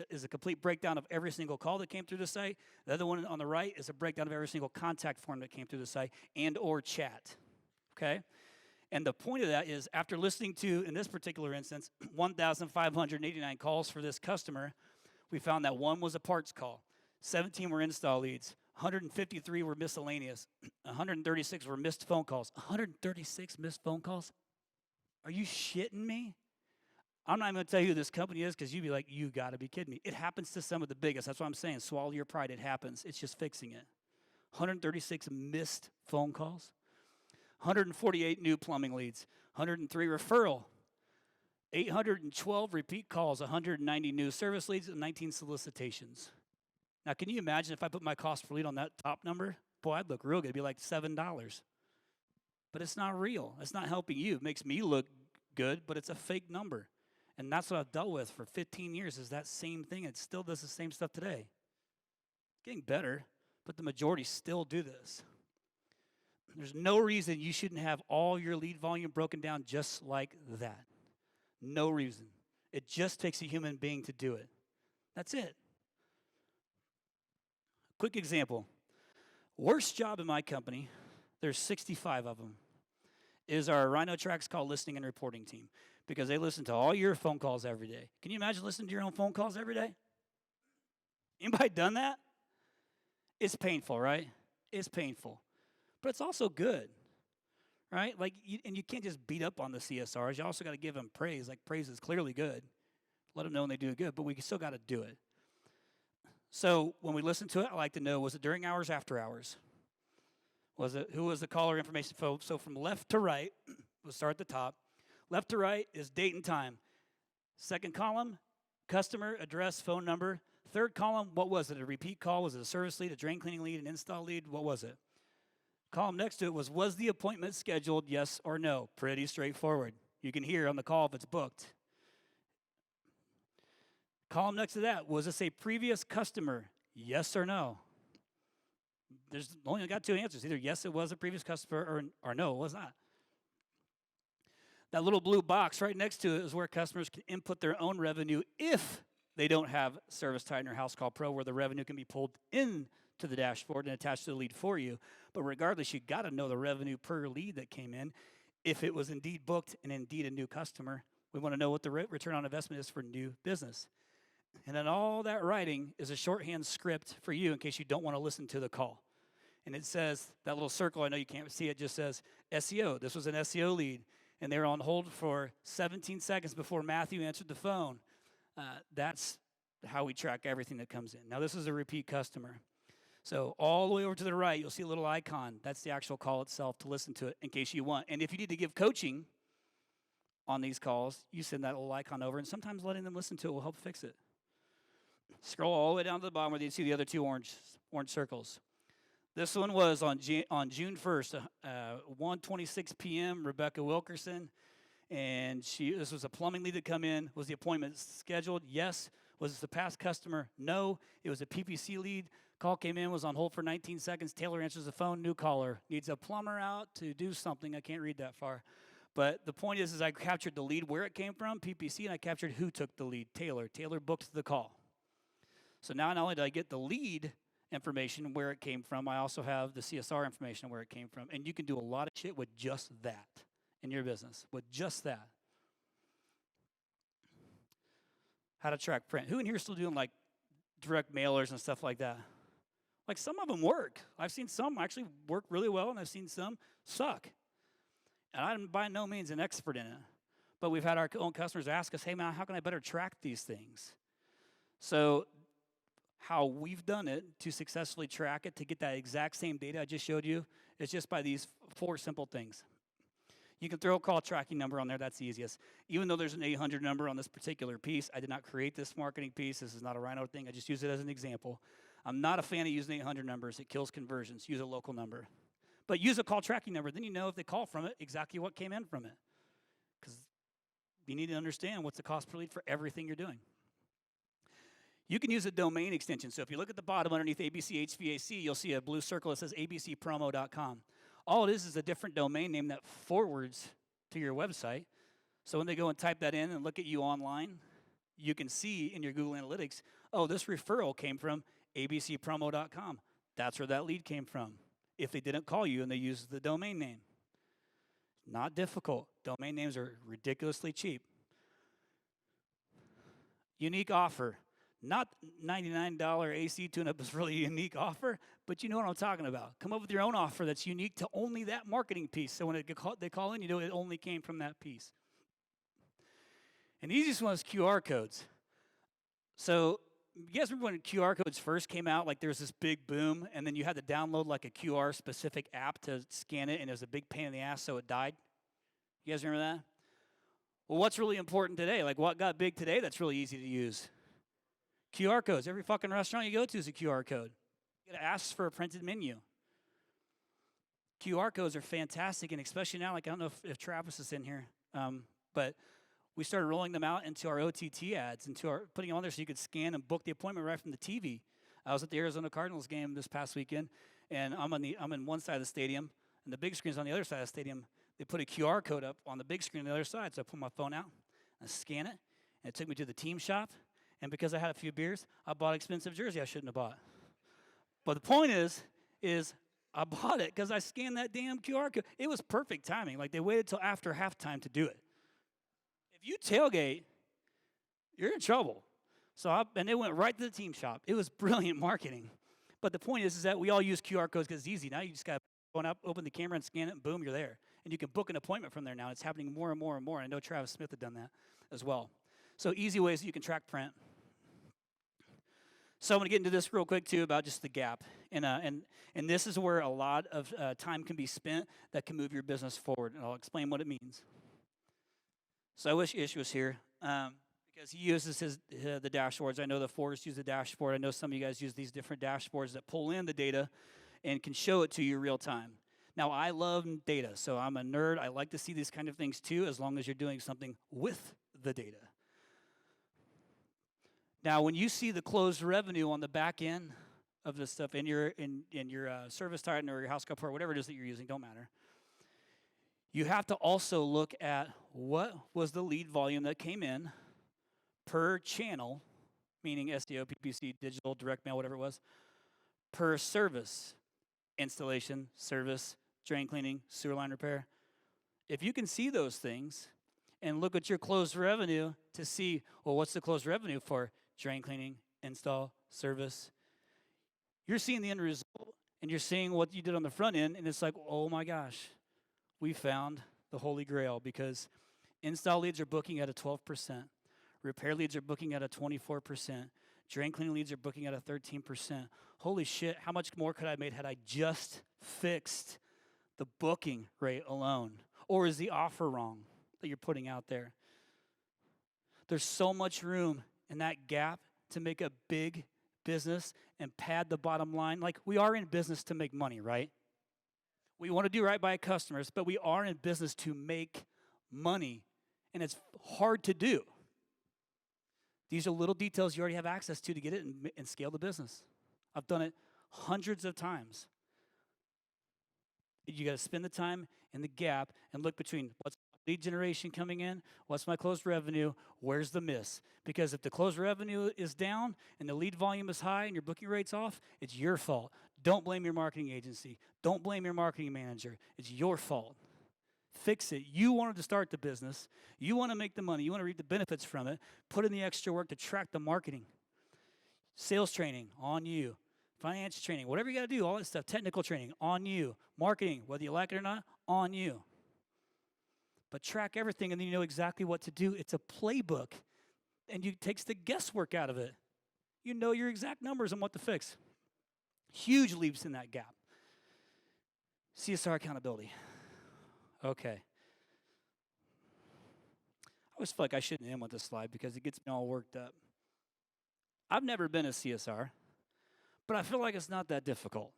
is a complete breakdown of every single call that came through the site. The other one on the right is a breakdown of every single contact form that came through the site and or chat, okay? And the point of that is after listening to, in this particular instance, 1,589 calls for this customer, we found that one was a parts call, 17 were install leads, 153 were miscellaneous, 136 were missed phone calls. 136 missed phone calls? Are you shitting me? I'm not even going to tell you who this company is because you'd be like, you got to be kidding me. It happens to some of the biggest. That's what I'm saying. Swallow your pride. It happens. It's just fixing it. 136 missed phone calls, 148 new plumbing leads, 103 referral, 812 repeat calls, 190 new service leads, and 19 solicitations. Now, can you imagine if I put my cost per lead on that top number? Boy, I'd look real good. It'd be like $7. But it's not real. It's not helping you. It makes me look good, but it's a fake number. And that's what I've dealt with for 15 years is that same thing. It still does the same stuff today. Getting better, but the majority still do this. There's no reason you shouldn't have all your lead volume broken down just like that. No reason. It just takes a human being to do it. That's it. Quick example. Worst job in my company, there's 65 of them, is our RYNO Tracks Call listening and reporting team because they listen to all your phone calls every day. Can you imagine listening to your own phone calls every day? Anybody done that? It's painful, right? It's painful. But it's also good, right? And you can't just beat up on the CSRs. You also got to give them praise. Like, praise is clearly good. Let them know when they do it good, but we still got to do it. So when we listen to it, I like to know, was it during hours, after hours? Who was the caller information? So from left to right, we'll start at the top. Left to right is date and time. Second column, customer, address, phone number. Third column, what was it? A repeat call? Was it a service lead, a drain cleaning lead, an install lead? What was it? Column next to it was the appointment scheduled, yes or no? Pretty straightforward. You can hear on the call if it's booked. Column next to that, was this a previous customer? Yes or no? There's only got two answers. Either yes, it was a previous customer, or no, it was not. That little blue box right next to it is where customers can input their own revenue if they don't have ServiceTitan or House Call Pro, where the revenue can be pulled in to the dashboard and attached to the lead for you. But regardless, you got to know the revenue per lead that came in. If it was indeed booked and indeed a new customer, we want to know what the return on investment is for new business. And then all that writing is a shorthand script for you in case you don't want to listen to the call. And it says, that little circle, I know you can't see it, just says SEO. This was an SEO lead. And they were on hold for 17 seconds before Matthew answered the phone. That's how we track everything that comes in. Now, this is a repeat customer. So all the way over to the right, you'll see a little icon. That's the actual call itself to listen to it in case you want. And if you need to give coaching on these calls, you send that little icon over, and sometimes letting them listen to it will help fix it. Scroll all the way down to the bottom where you see the other two orange circles. This one was on June 1st, 1:26 p.m., Rebecca Wilkerson. And this was a plumbing lead that come in. Was the appointment scheduled? Yes. Was this a past customer? No. It was a PPC lead. Call came in, was on hold for 19 seconds. Taylor answers the phone. New caller. Needs a plumber out to do something. I can't read that far. But the point is I captured the lead, where it came from, PPC, and I captured who took the lead, Taylor. Taylor booked the call. So now not only did I get the lead information where it came from, I also have the CSR information where it came from. And you can do a lot of shit with just that in your business, with just that. How to track print. Who in here is still doing like direct mailers and stuff like that? Like some of them work. I've seen some actually work really well, and I've seen some suck. And I'm by no means an expert in it. But we've had our own customers ask us, hey man, how can I better track these things? So how we've done it to successfully track it, to get that exact same data I just showed you, is just by these 4 simple things. You can throw a call tracking number on there. That's the easiest. Even though there's an 800 number on this particular piece, I did not create this marketing piece. This is not a RYNO thing. I just use it as an example. I'm not a fan of using 800 numbers. It kills conversions. Use a local number. But use a call tracking number. Then you know if they call from it, exactly what came in from it. Because you need to understand what's the cost per lead for everything you're doing. You can use a domain extension. So if you look at the bottom underneath ABC HVAC, you'll see a blue circle that says abcpromo.com. All it is a different domain name that forwards to your website. So when they go and type that in and look at you online, you can see in your Google Analytics, oh, this referral came from abcpromo.com. That's where that lead came from. If they didn't call you and they used the domain name. Not difficult. Domain names are ridiculously cheap. Unique offer. Not $99 AC tune-up is really a unique offer, but you know what I'm talking about. Come up with your own offer that's unique to only that marketing piece. So when they call in, you know it only came from that piece. And the easiest one is QR codes. So you guys remember when QR codes first came out, like there was this big boom, and then you had to download like a QR specific app to scan it, and it was a big pain in the ass, so it died? You guys remember that? Well, what's really important today? Like what got big today that's really easy to use? QR codes. Every fucking restaurant you go to is a QR code. You gotta ask for a printed menu. QR codes are fantastic, and especially now, like I don't know if Travis is in here, but we started rolling them out into our OTT ads, putting them on there so you could scan and book the appointment right from the TV. I was at the Arizona Cardinals game this past weekend, and I'm in one side of the stadium, and the big screen's on the other side of the stadium. They put a QR code up on the big screen on the other side, so I put my phone out, I scan it, and it took me to the team shop, and because I had a few beers, I bought an expensive jersey I shouldn't have bought. But the point is I bought it because I scanned that damn QR code. It was perfect timing. Like they waited till after halftime to do it. If you tailgate, you're in trouble. And they went right to the team shop. It was brilliant marketing. But the point is that we all use QR codes because it's easy. Now you just got to go up, open the camera and scan it, and boom, you're there. And you can book an appointment from there now. It's happening more and more and more. I know Travis Smith had done that as well. So easy ways that you can track print. So I'm going to get into this real quick, too, about just the gap. And this is where a lot of time can be spent that can move your business forward. And I'll explain what it means. So I wish Ish was here because he uses the dashboards. I know the Forest use the dashboard. I know some of you guys use these different dashboards that pull in the data and can show it to you real time. Now, I love data, so I'm a nerd. I like to see these kind of things, too, as long as you're doing something with the data. Now, when you see the closed revenue on the back end of this stuff in your service titan or your house report, whatever it is that you're using, don't matter. You have to also look at what was the lead volume that came in per channel, meaning SEO, PPC, digital, direct mail, whatever it was, per service, installation, service, drain cleaning, sewer line repair. If you can see those things and look at your closed revenue to see, well, what's the closed revenue for drain cleaning, install, service, you're seeing the end result and you're seeing what you did on the front end, and it's like, oh my gosh, we found the holy grail, because install leads are booking at a 12%, repair leads are booking at a 24%, drain cleaning leads are booking at a 13%. Holy shit, how much more could I have made had I just fixed the booking rate alone? Or is the offer wrong that you're putting out there? There's so much room in that gap to make a big business and pad the bottom line. Like, we are in business to make money, right? We want to do right by customers, but we are in business to make money, and it's hard to do. These are little details you already have access to get it and scale the business. I've done it hundreds of times. You got to spend the time in the gap and look between what's lead generation coming in, what's my closed revenue, where's the miss? Because if the closed revenue is down and the lead volume is high and your booking rate's off, it's your fault. Don't blame your marketing agency. Don't blame your marketing manager. It's your fault. Fix it. You wanted to start the business. You want to make the money. You want to reap the benefits from it. Put in the extra work to track the marketing. Sales training, on you. Finance training, whatever you got to do, all that stuff. Technical training, on you. Marketing, whether you like it or not, on you. But track everything, and then you know exactly what to do. It's a playbook, and it takes the guesswork out of it. You know your exact numbers and what to fix. Huge leaps in that gap. CSR accountability. Okay. I always feel like I shouldn't end with this slide because it gets me all worked up. I've never been a CSR, but I feel like it's not that difficult.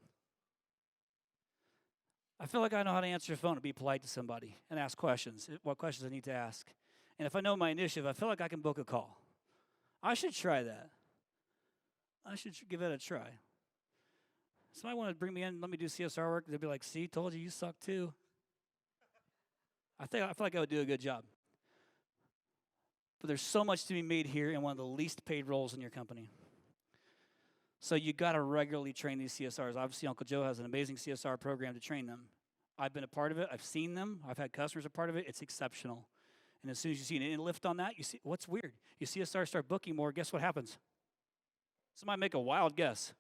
I feel like I know how to answer the phone and be polite to somebody and ask questions, what questions I need to ask. And if I know my initiative, I feel like I can book a call. I should try that. I should give it a try. Somebody want to bring me in and let me do CSR work, they'll be like, see, told you suck too. I feel like I would do a good job. But there's so much to be made here in one of the least paid roles in your company. So you got to regularly train these CSRs. Obviously, Uncle Joe has an amazing CSR program to train them. I've been a part of it. I've seen them. I've had customers a part of it. It's exceptional. And as soon as you see an lift on that, you see what's weird. You CSR start booking more. Guess what happens? Somebody make a wild guess.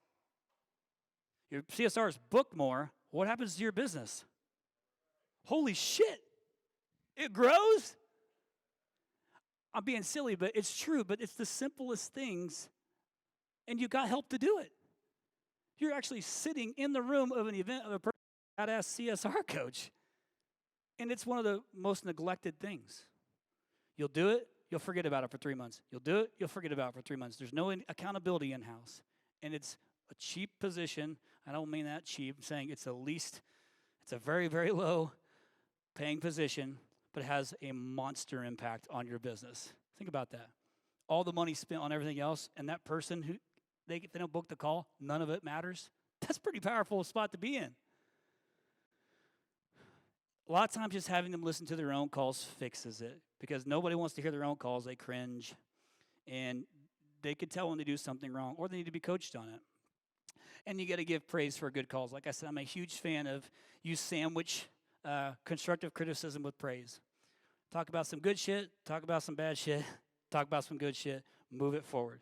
Your CSRs book more. What happens to your business? Holy shit! It grows. I'm being silly, but it's true. But it's the simplest things, and you got help to do it. You're actually sitting in the room of an event of a badass CSR coach, and it's one of the most neglected things. You'll do it, you'll forget about it for 3 months. You'll do it, you'll forget about it for 3 months. There's no accountability in-house, and it's a cheap position. I don't mean that cheap. I'm saying it's a very, very low paying position, but it has a monster impact on your business. Think about that. All the money spent on everything else, and that person who, if they don't book the call, none of it matters. That's a pretty powerful spot to be in. A lot of times just having them listen to their own calls fixes it, because nobody wants to hear their own calls. They cringe, and they could tell when they do something wrong, or they need to be coached on it. And you got to give praise for good calls. Like I said, I'm a huge fan of you sandwich constructive criticism with praise. Talk about some good shit, talk about some bad shit, talk about some good shit, move it forward.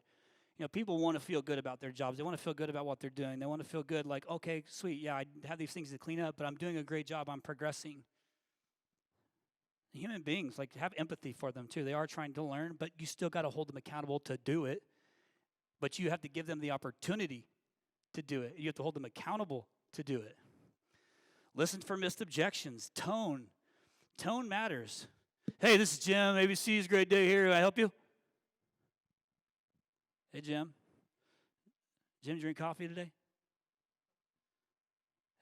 You know, people want to feel good about their jobs. They want to feel good about what they're doing. They want to feel good like, okay, sweet, yeah, I have these things to clean up, but I'm doing a great job. I'm progressing. Human beings, like, have empathy for them too. They are trying to learn, but you still got to hold them accountable to do it. But you have to give them the opportunity to do it. You have to hold them accountable to do it. Listen for missed objections. Tone. Tone matters. Hey, this is Jim. ABC's great day here. Can I help you? Hey, Jim. Jim, drink coffee today?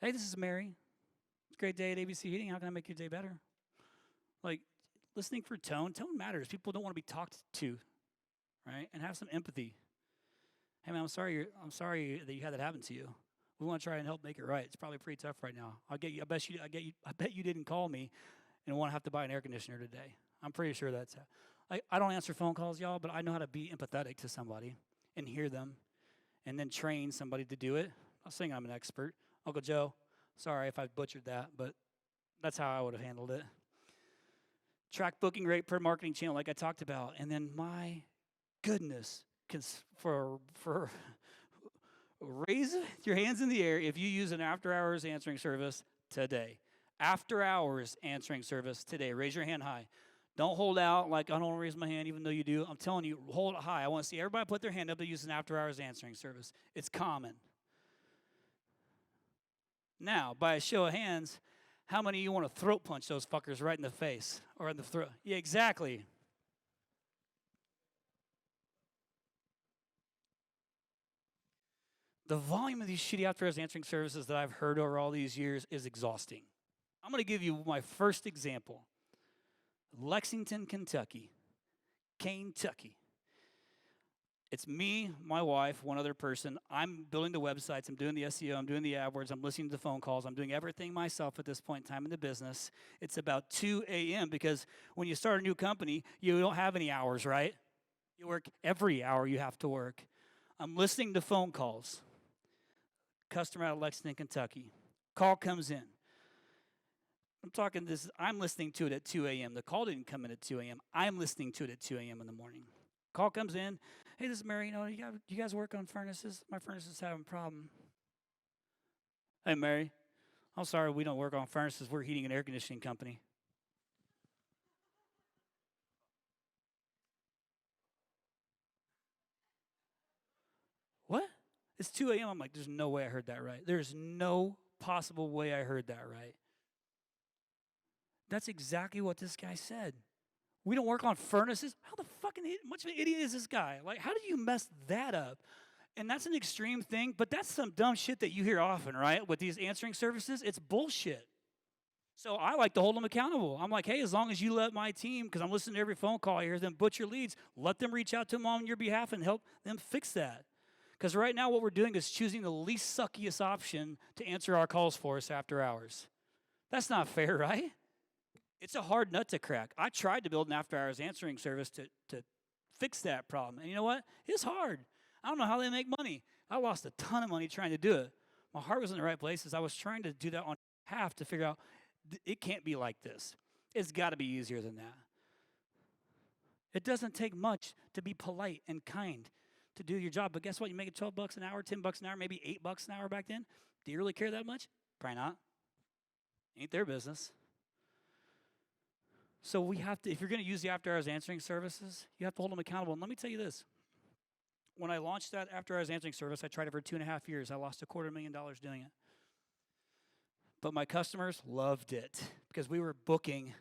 Hey, this is Mary. It's a great day at ABC Heating. How can I make your day better? Like, listening for tone. Tone matters. People don't want to be talked to, right? And have some empathy. Hey, man, I'm sorry that you had that happen to you. We want to try and help make it right. It's probably pretty tough right now. I bet you didn't call me and want to have to buy an air conditioner today. I'm pretty sure that's it. I don't answer phone calls, y'all, but I know how to be empathetic to somebody and hear them and then train somebody to do it. I'm not saying I'm an expert. Uncle Joe, sorry if I butchered that, but that's how I would have handled it. Track booking rate per marketing channel, like I talked about. And then, my goodness, for raise your hands in the air if you use an after-hours answering service today. After-hours answering service today. Raise your hand high. Don't hold out like, I don't want to raise my hand even though you do. I'm telling you, hold it high. I want to see everybody put their hand up that uses an after-hours answering service. It's common. Now, by a show of hands, how many of you want to throat punch those fuckers right in the face or in the throat? Yeah, exactly. The volume of these shitty after-hours answering services that I've heard over all these years is exhausting. I'm going to give you my first example. Lexington, Kentucky. Kentucky. It's me, my wife, one other person. I'm building the websites. I'm doing the SEO. I'm doing the AdWords. I'm listening to the phone calls. I'm doing everything myself at this point in time in the business. It's about 2 a.m. because when you start a new company, you don't have any hours, right? You work every hour you have to work. I'm listening to phone calls. Customer out of Lexington, Kentucky. Call comes in. I'm listening to it at 2 a.m. The call didn't come in at 2 a.m. I'm listening to it at 2 a.m. in the morning. Call comes in. Hey, this is Mary. You guys work on furnaces? My furnace is having a problem. Hey, Mary. I'm sorry we don't work on furnaces. We're a heating and air conditioning company. What? It's 2 a.m. I'm like, there's no way I heard that right. There's no possible way I heard that right. That's exactly what this guy said. We don't work on furnaces? How the fucking much of an idiot is this guy? Like, how did you mess that up? And that's an extreme thing, but that's some dumb shit that you hear often, right? With these answering services, it's bullshit. So I like to hold them accountable. I'm like, hey, as long as you let my team, because I'm listening to every phone call, I hear them butcher leads, let them reach out to them on your behalf and help them fix that. Because right now what we're doing is choosing the least suckiest option to answer our calls for us after hours. That's not fair, right? It's a hard nut to crack. I tried to build an after-hours answering service to fix that problem. And you know what? It's hard. I don't know how they make money. I lost a ton of money trying to do it. My heart was in the right places. I was trying to do that on half to figure out it can't be like this. It's got to be easier than that. It doesn't take much to be polite and kind to do your job. But guess what? You make it $12 an hour, $10 an hour, maybe $8 an hour back then. Do you really care that much? Probably not. Ain't their business. So we have to, if you're going to use the after-hours answering services, you have to hold them accountable. And let me tell you this. When I launched that after-hours answering service, I tried it for 2.5 years. I lost $250,000 doing it. But my customers loved it because we were booking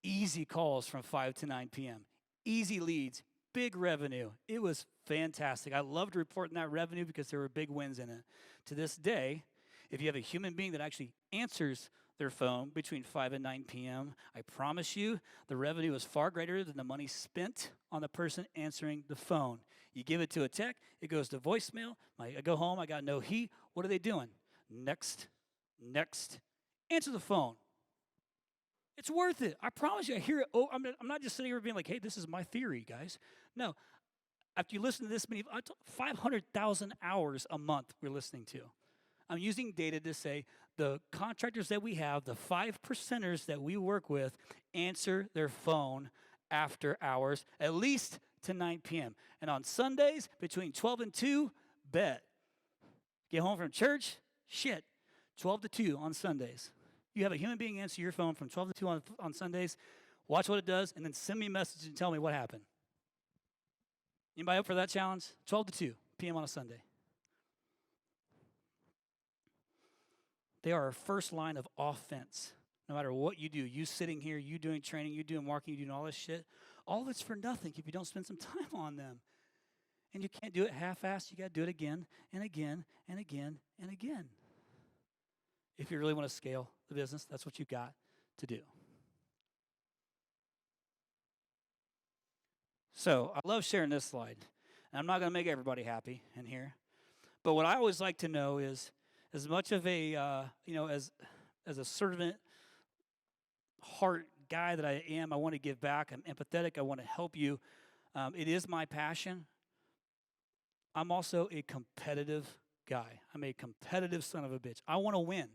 easy calls from 5 to 9 p.m. Easy leads, big revenue. It was fantastic. I loved reporting that revenue because there were big wins in it. To this day, if you have a human being that actually answers their phone between 5 and 9 p.m., I promise you the revenue is far greater than the money spent on the person answering the phone. You give it to a tech, it goes to voicemail. I go home, I got no heat. What are they doing? Next. Answer the phone. It's worth it. I promise you. I hear it. Oh, I'm not just sitting here being like, hey, this is my theory, guys. No. After you listen to this many, 500,000 hours a month we're listening to. I'm using data to say the contractors that we have, the 5%ers that we work with, answer their phone after hours, at least to 9 p.m. And on Sundays, between 12 and 2, bet. Get home from church, shit, 12 to 2 on Sundays. You have a human being answer your phone from 12 to 2 on Sundays, watch what it does, and then send me a message and tell me what happened. Anybody up for that challenge? 12 to 2 p.m. on a Sunday. They are our first line of offense. No matter what you do, you sitting here, you doing training, you doing marketing, you doing all this shit, all of it's for nothing if you don't spend some time on them. And you can't do it half-assed. You got to do it again and again and again and again. If you really want to scale the business, that's what you got to do. So I love sharing this slide. And I'm not going to make everybody happy in here. But what I always like to know is, as much of a, as a servant heart guy that I am, I want to give back. I'm empathetic. I want to help you. It is my passion. I'm also a competitive guy. I'm a competitive son of a bitch. I want to win.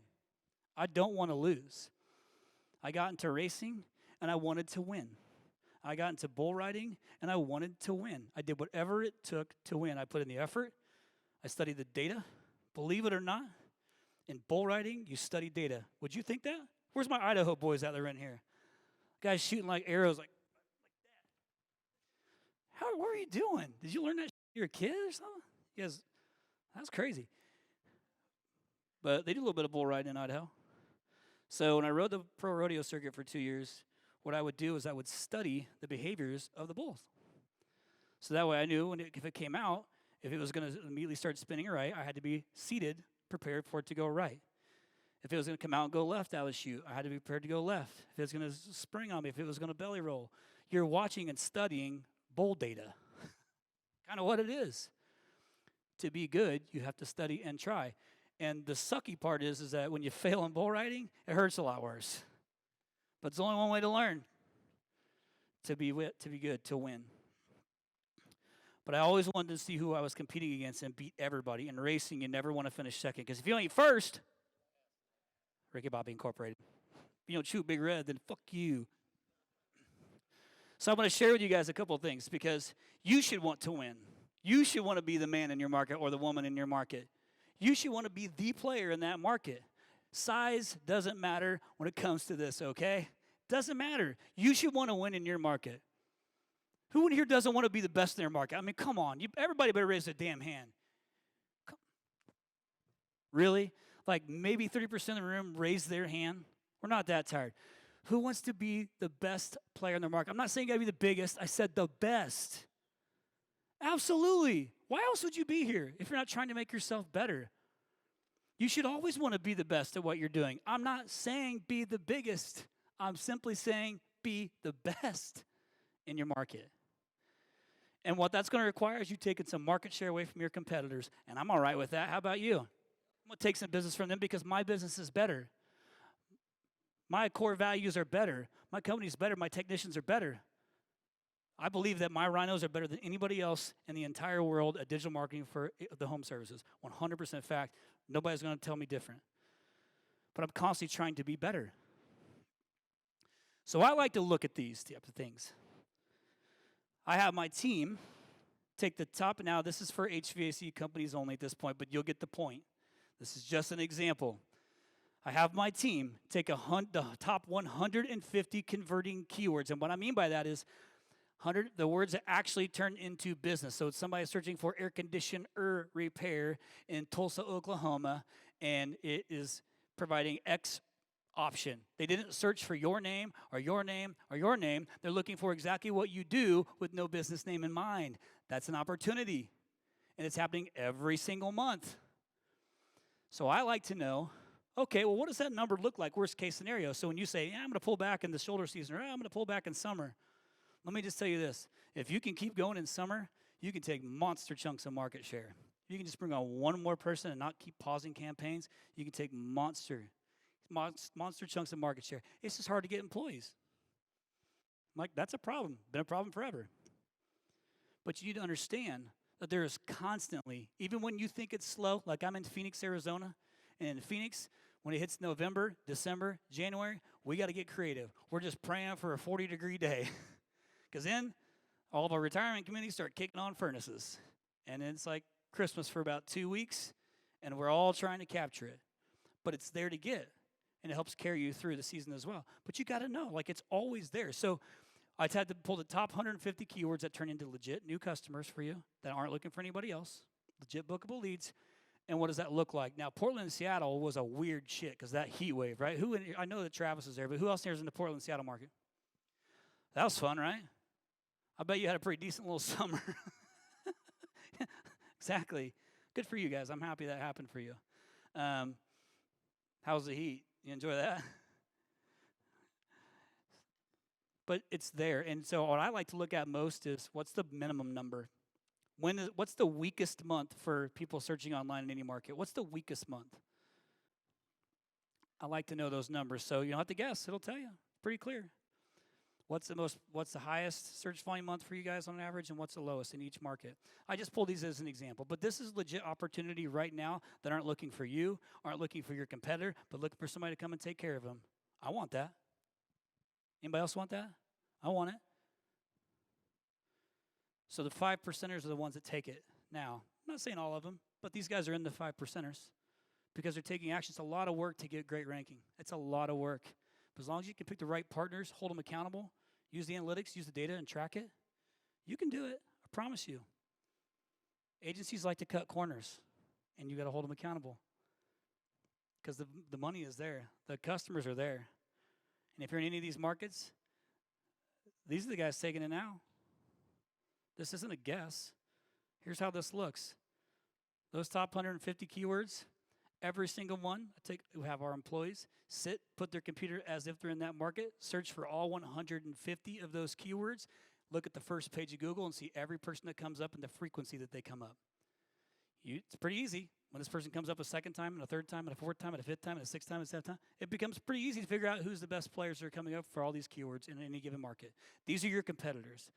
I don't want to lose. I got into racing, and I wanted to win. I got into bull riding, and I wanted to win. I did whatever it took to win. I put in the effort. I studied the data. Believe it or not, in bull riding, you study data. Would you think that? Where's my Idaho boys out there in here? Guys shooting like arrows like that. What are you doing? Did you learn that when you were a kid or something? Yes, that's crazy. But they do a little bit of bull riding in Idaho. So when I rode the pro rodeo circuit for 2 years, what I would do is I would study the behaviors of the bulls. So that way I knew if it came out, if it was going to immediately start spinning right, I had to be seated, prepared for it to go right. If it was going to come out and go left out of the chute, I had to be prepared to go left. If it was going to spring on me, if it was going to belly roll. You're watching and studying bull data. Kind of what it is. To be good, you have to study and try. And the sucky part is that when you fail in bull riding, it hurts a lot worse. But it's only one way to learn. To be good, to win. But I always wanted to see who I was competing against and beat everybody. In racing, you never want to finish second. Because if you ain't first, Ricky Bobby Incorporated. If you don't shoot Big Red, then fuck you. So I'm going to share with you guys a couple of things because you should want to win. You should want to be the man in your market or the woman in your market. You should want to be the player in that market. Size doesn't matter when it comes to this, okay? Doesn't matter. You should want to win in your market. Who in here doesn't want to be the best in their market? I mean, come on. Everybody better raise their damn hand. Really? Like maybe 30% of the room raised their hand. We're not that tired. Who wants to be the best player in their market? I'm not saying you got to be the biggest. I said the best. Absolutely. Why else would you be here if you're not trying to make yourself better? You should always want to be the best at what you're doing. I'm not saying be the biggest. I'm simply saying be the best in your market. And what that's going to require is you taking some market share away from your competitors. And I'm all right with that. How about you? I'm going to take some business from them because my business is better. My core values are better. My company's better. My technicians are better. I believe that my RYNOs are better than anybody else in the entire world at digital marketing for the home services. 100% fact. Nobody's going to tell me different. But I'm constantly trying to be better. So I like to look at these types of things. I have my team take the top. Now, this is for HVAC companies only at this point, but you'll get the point. This is just an example. I have my team take the top 150 converting keywords. And what I mean by that is the words that actually turn into business. So it's somebody searching for air conditioner repair in Tulsa, Oklahoma, and it is providing X option. They didn't search for your name or your name or your name. They're looking for exactly what you do with no business name in mind. That's an opportunity, and it's happening every single month. So I like to know, okay, well, what does that number look like, worst case scenario? So when you say, yeah, I'm going to pull back in the shoulder season, or I'm going to pull back in summer, let me just tell you this. If you can keep going in summer, you can take monster chunks of market share. You can just bring on one more person and not keep pausing campaigns. You can take monster chunks of market share. It's just hard to get employees. Like, that's a problem. Been a problem forever. But you need to understand that there is constantly, even when you think it's slow, like I'm in Phoenix, Arizona, and in Phoenix, when it hits November, December, January, we got to get creative. We're just praying for a 40-degree day. Because then all of our retirement communities start kicking on furnaces. And it's like Christmas for about 2 weeks, and we're all trying to capture it. But it's there to get, and it helps carry you through the season as well. But you got to know, like, it's always there. So I had to pull the top 150 keywords that turn into legit new customers for you that aren't looking for anybody else, legit bookable leads. And what does that look like? Now, Portland and Seattle was a weird shit because that heat wave, right? I know that Travis is there, but who else here is in the Portland, Seattle market? That was fun, right? I bet you had a pretty decent little summer. Exactly. Good for you guys. I'm happy that happened for you. How's the heat? You enjoy that? But it's there. And so what I like to look at most is what's the minimum number? What's the weakest month for people searching online in any market? What's the weakest month? I like to know those numbers. So you don't have to guess. It'll tell you. Pretty clear. What's the highest search volume month for you guys on average, and what's the lowest in each market? I just pulled these as an example, but this is legit opportunity right now that aren't looking for you, aren't looking for your competitor, but looking for somebody to come and take care of them. I want that. Anybody else want that? I want it. So the 5%ers are the ones that take it now. I'm not saying all of them, but these guys are in the 5%ers because they're taking action. It's a lot of work to get great ranking. It's a lot of work. But as long as you can pick the right partners, hold them accountable, use the analytics, use the data, and track it, you can do it. I promise you. Agencies like to cut corners, and you got to hold them accountable because the money is there. The customers are there. And if you're in any of these markets, these are the guys taking it now. This isn't a guess. Here's how this looks. Those top 150 keywords, every single one, we have our employees put their computer as if they're in that market, search for all 150 of those keywords, look at the first page of Google and see every person that comes up and the frequency that they come up. It's pretty easy. When this person comes up a second time, and a third time, and a fourth time, and a fifth time, and a sixth time, and a seventh time, it becomes pretty easy to figure out who's the best players that are coming up for all these keywords in any given market. These are your competitors.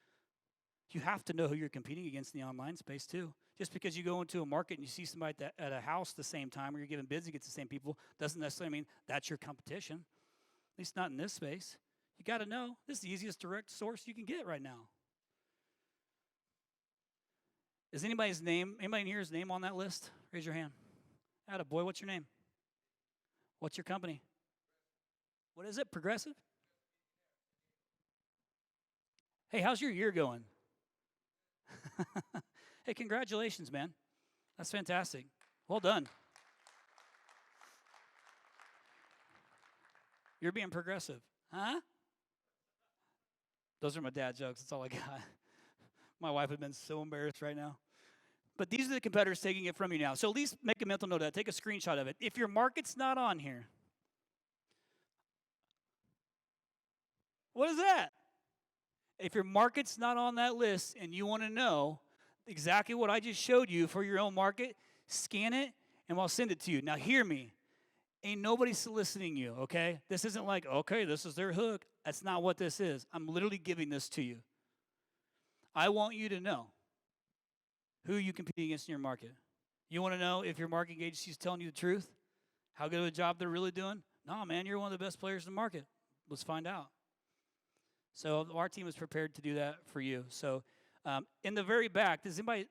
You have to know who you're competing against in the online space too. Just because you go into a market and you see somebody at a house the same time, or you're giving bids against the same people, doesn't necessarily mean that's your competition. At least not in this space. You got to know this is the easiest direct source you can get right now. Is anybody in here's name on that list? Raise your hand. Attaboy, what's your name? What's your company? What is it? Progressive? Hey, how's your year going? Hey, congratulations, man. That's fantastic. Well done. You're being progressive. Huh? Those are my dad jokes. That's all I got. My wife would have been so embarrassed right now. But these are the competitors taking it from you now. So at least make a mental note of that. Take a screenshot of it. If your market's not on here, what is that? If your market's not on that list and you want to know exactly what I just showed you for your own market, scan it and I'll send it to you. Now hear me. Ain't nobody soliciting you, okay? This isn't like, okay, this is their hook. That's not what this is. I'm literally giving this to you. I want you to know who you compete against in your market. You want to know if your marketing agency is telling you the truth? How good of a job they're really doing? No, man, you're one of the best players in the market. Let's find out. So our team is prepared to do that for you. So in the very back, does anybody,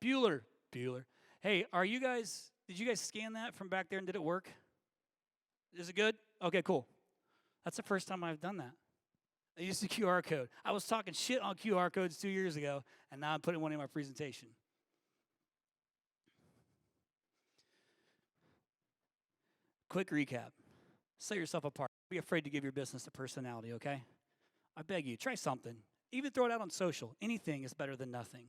Bueller. Hey, did you guys scan that from back there and did it work? Is it good? Okay, cool. That's the first time I've done that. I used the QR code. I was talking shit on QR codes 2 years ago, and now I'm putting one in my presentation. Quick recap. Set yourself apart. Don't be afraid to give your business a personality, okay? I beg you, try something. Even throw it out on social. Anything is better than nothing.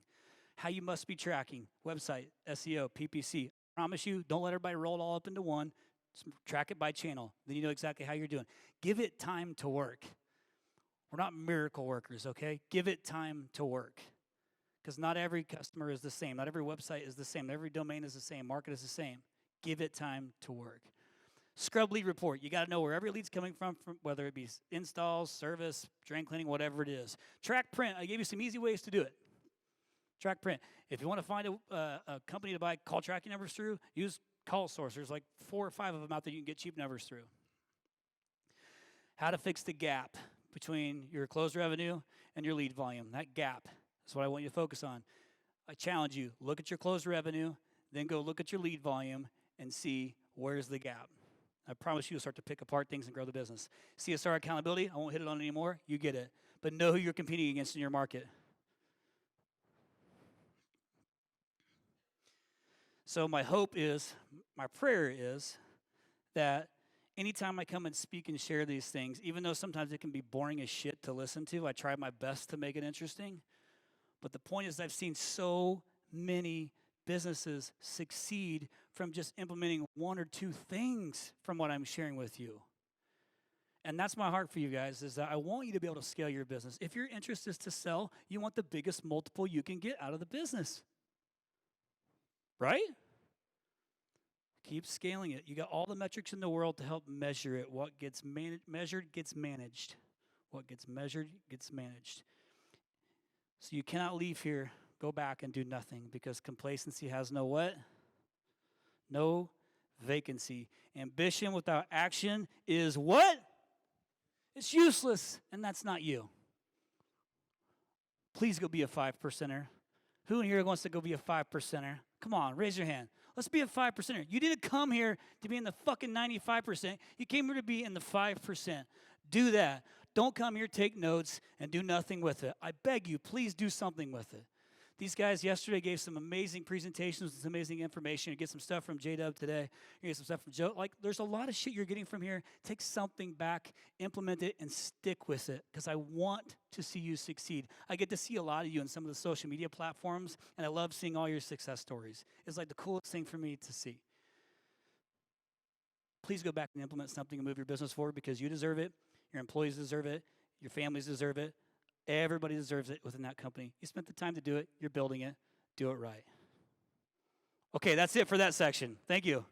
How you must be tracking, website, SEO, PPC. I promise you, don't let everybody roll it all up into one. Just track it by channel. Then you know exactly how you're doing. Give it time to work. We're not miracle workers, okay? Give it time to work. Because not every customer is the same. Not every website is the same. Not every domain is the same. Market is the same. Give it time to work. Scrub lead report. You got to know where every lead's coming from, whether it be installs, service, drain cleaning, whatever it is. Track print. I gave you some easy ways to do it. Track print. If you want to find a company to buy call tracking numbers through, use call source. There's like 4 or 5 of them out there you can get cheap numbers through. How to fix the gap between your closed revenue and your lead volume. That gap is what I want you to focus on. I challenge you, look at your closed revenue, then go look at your lead volume and see where's the gap. I promise you will start to pick apart things and grow the business. CSR accountability, I won't hit it on anymore. You get it. But know who you're competing against in your market. So my hope is, my prayer is, that anytime I come and speak and share these things, even though sometimes it can be boring as shit to listen to, I try my best to make it interesting. But the point is I've seen so many businesses succeed from just implementing 1 or 2 things from what I'm sharing with you. And that's my heart for you guys, is that I want you to be able to scale your business. If your interest is to sell, you want the biggest multiple you can get out of the business. Right? Keep scaling it. You got all the metrics in the world to help measure it. What gets measured gets managed. What gets measured gets managed. So you cannot leave here, go back and do nothing, because complacency has no what? No vacancy. Ambition without action is what? It's useless, and that's not you. Please go be a 5%er. Who in here wants to go be a 5%er? Come on, raise your hand. Let's be a 5%er. You didn't come here to be in the fucking 95%. You came here to be in the 5%. Do that. Don't come here, take notes, and do nothing with it. I beg you, please do something with it. These guys yesterday gave some amazing presentations with some amazing information. You get some stuff from J-Dub today. You get some stuff from Joe. Like, there's a lot of shit you're getting from here. Take something back, implement it, and stick with it, because I want to see you succeed. I get to see a lot of you on some of the social media platforms, and I love seeing all your success stories. It's like the coolest thing for me to see. Please go back and implement something and move your business forward, because you deserve it. Your employees deserve it. Your families deserve it. Everybody deserves it within that company. You spent the time to do it. You're building it. Do it right. Okay, that's it for that section. Thank you.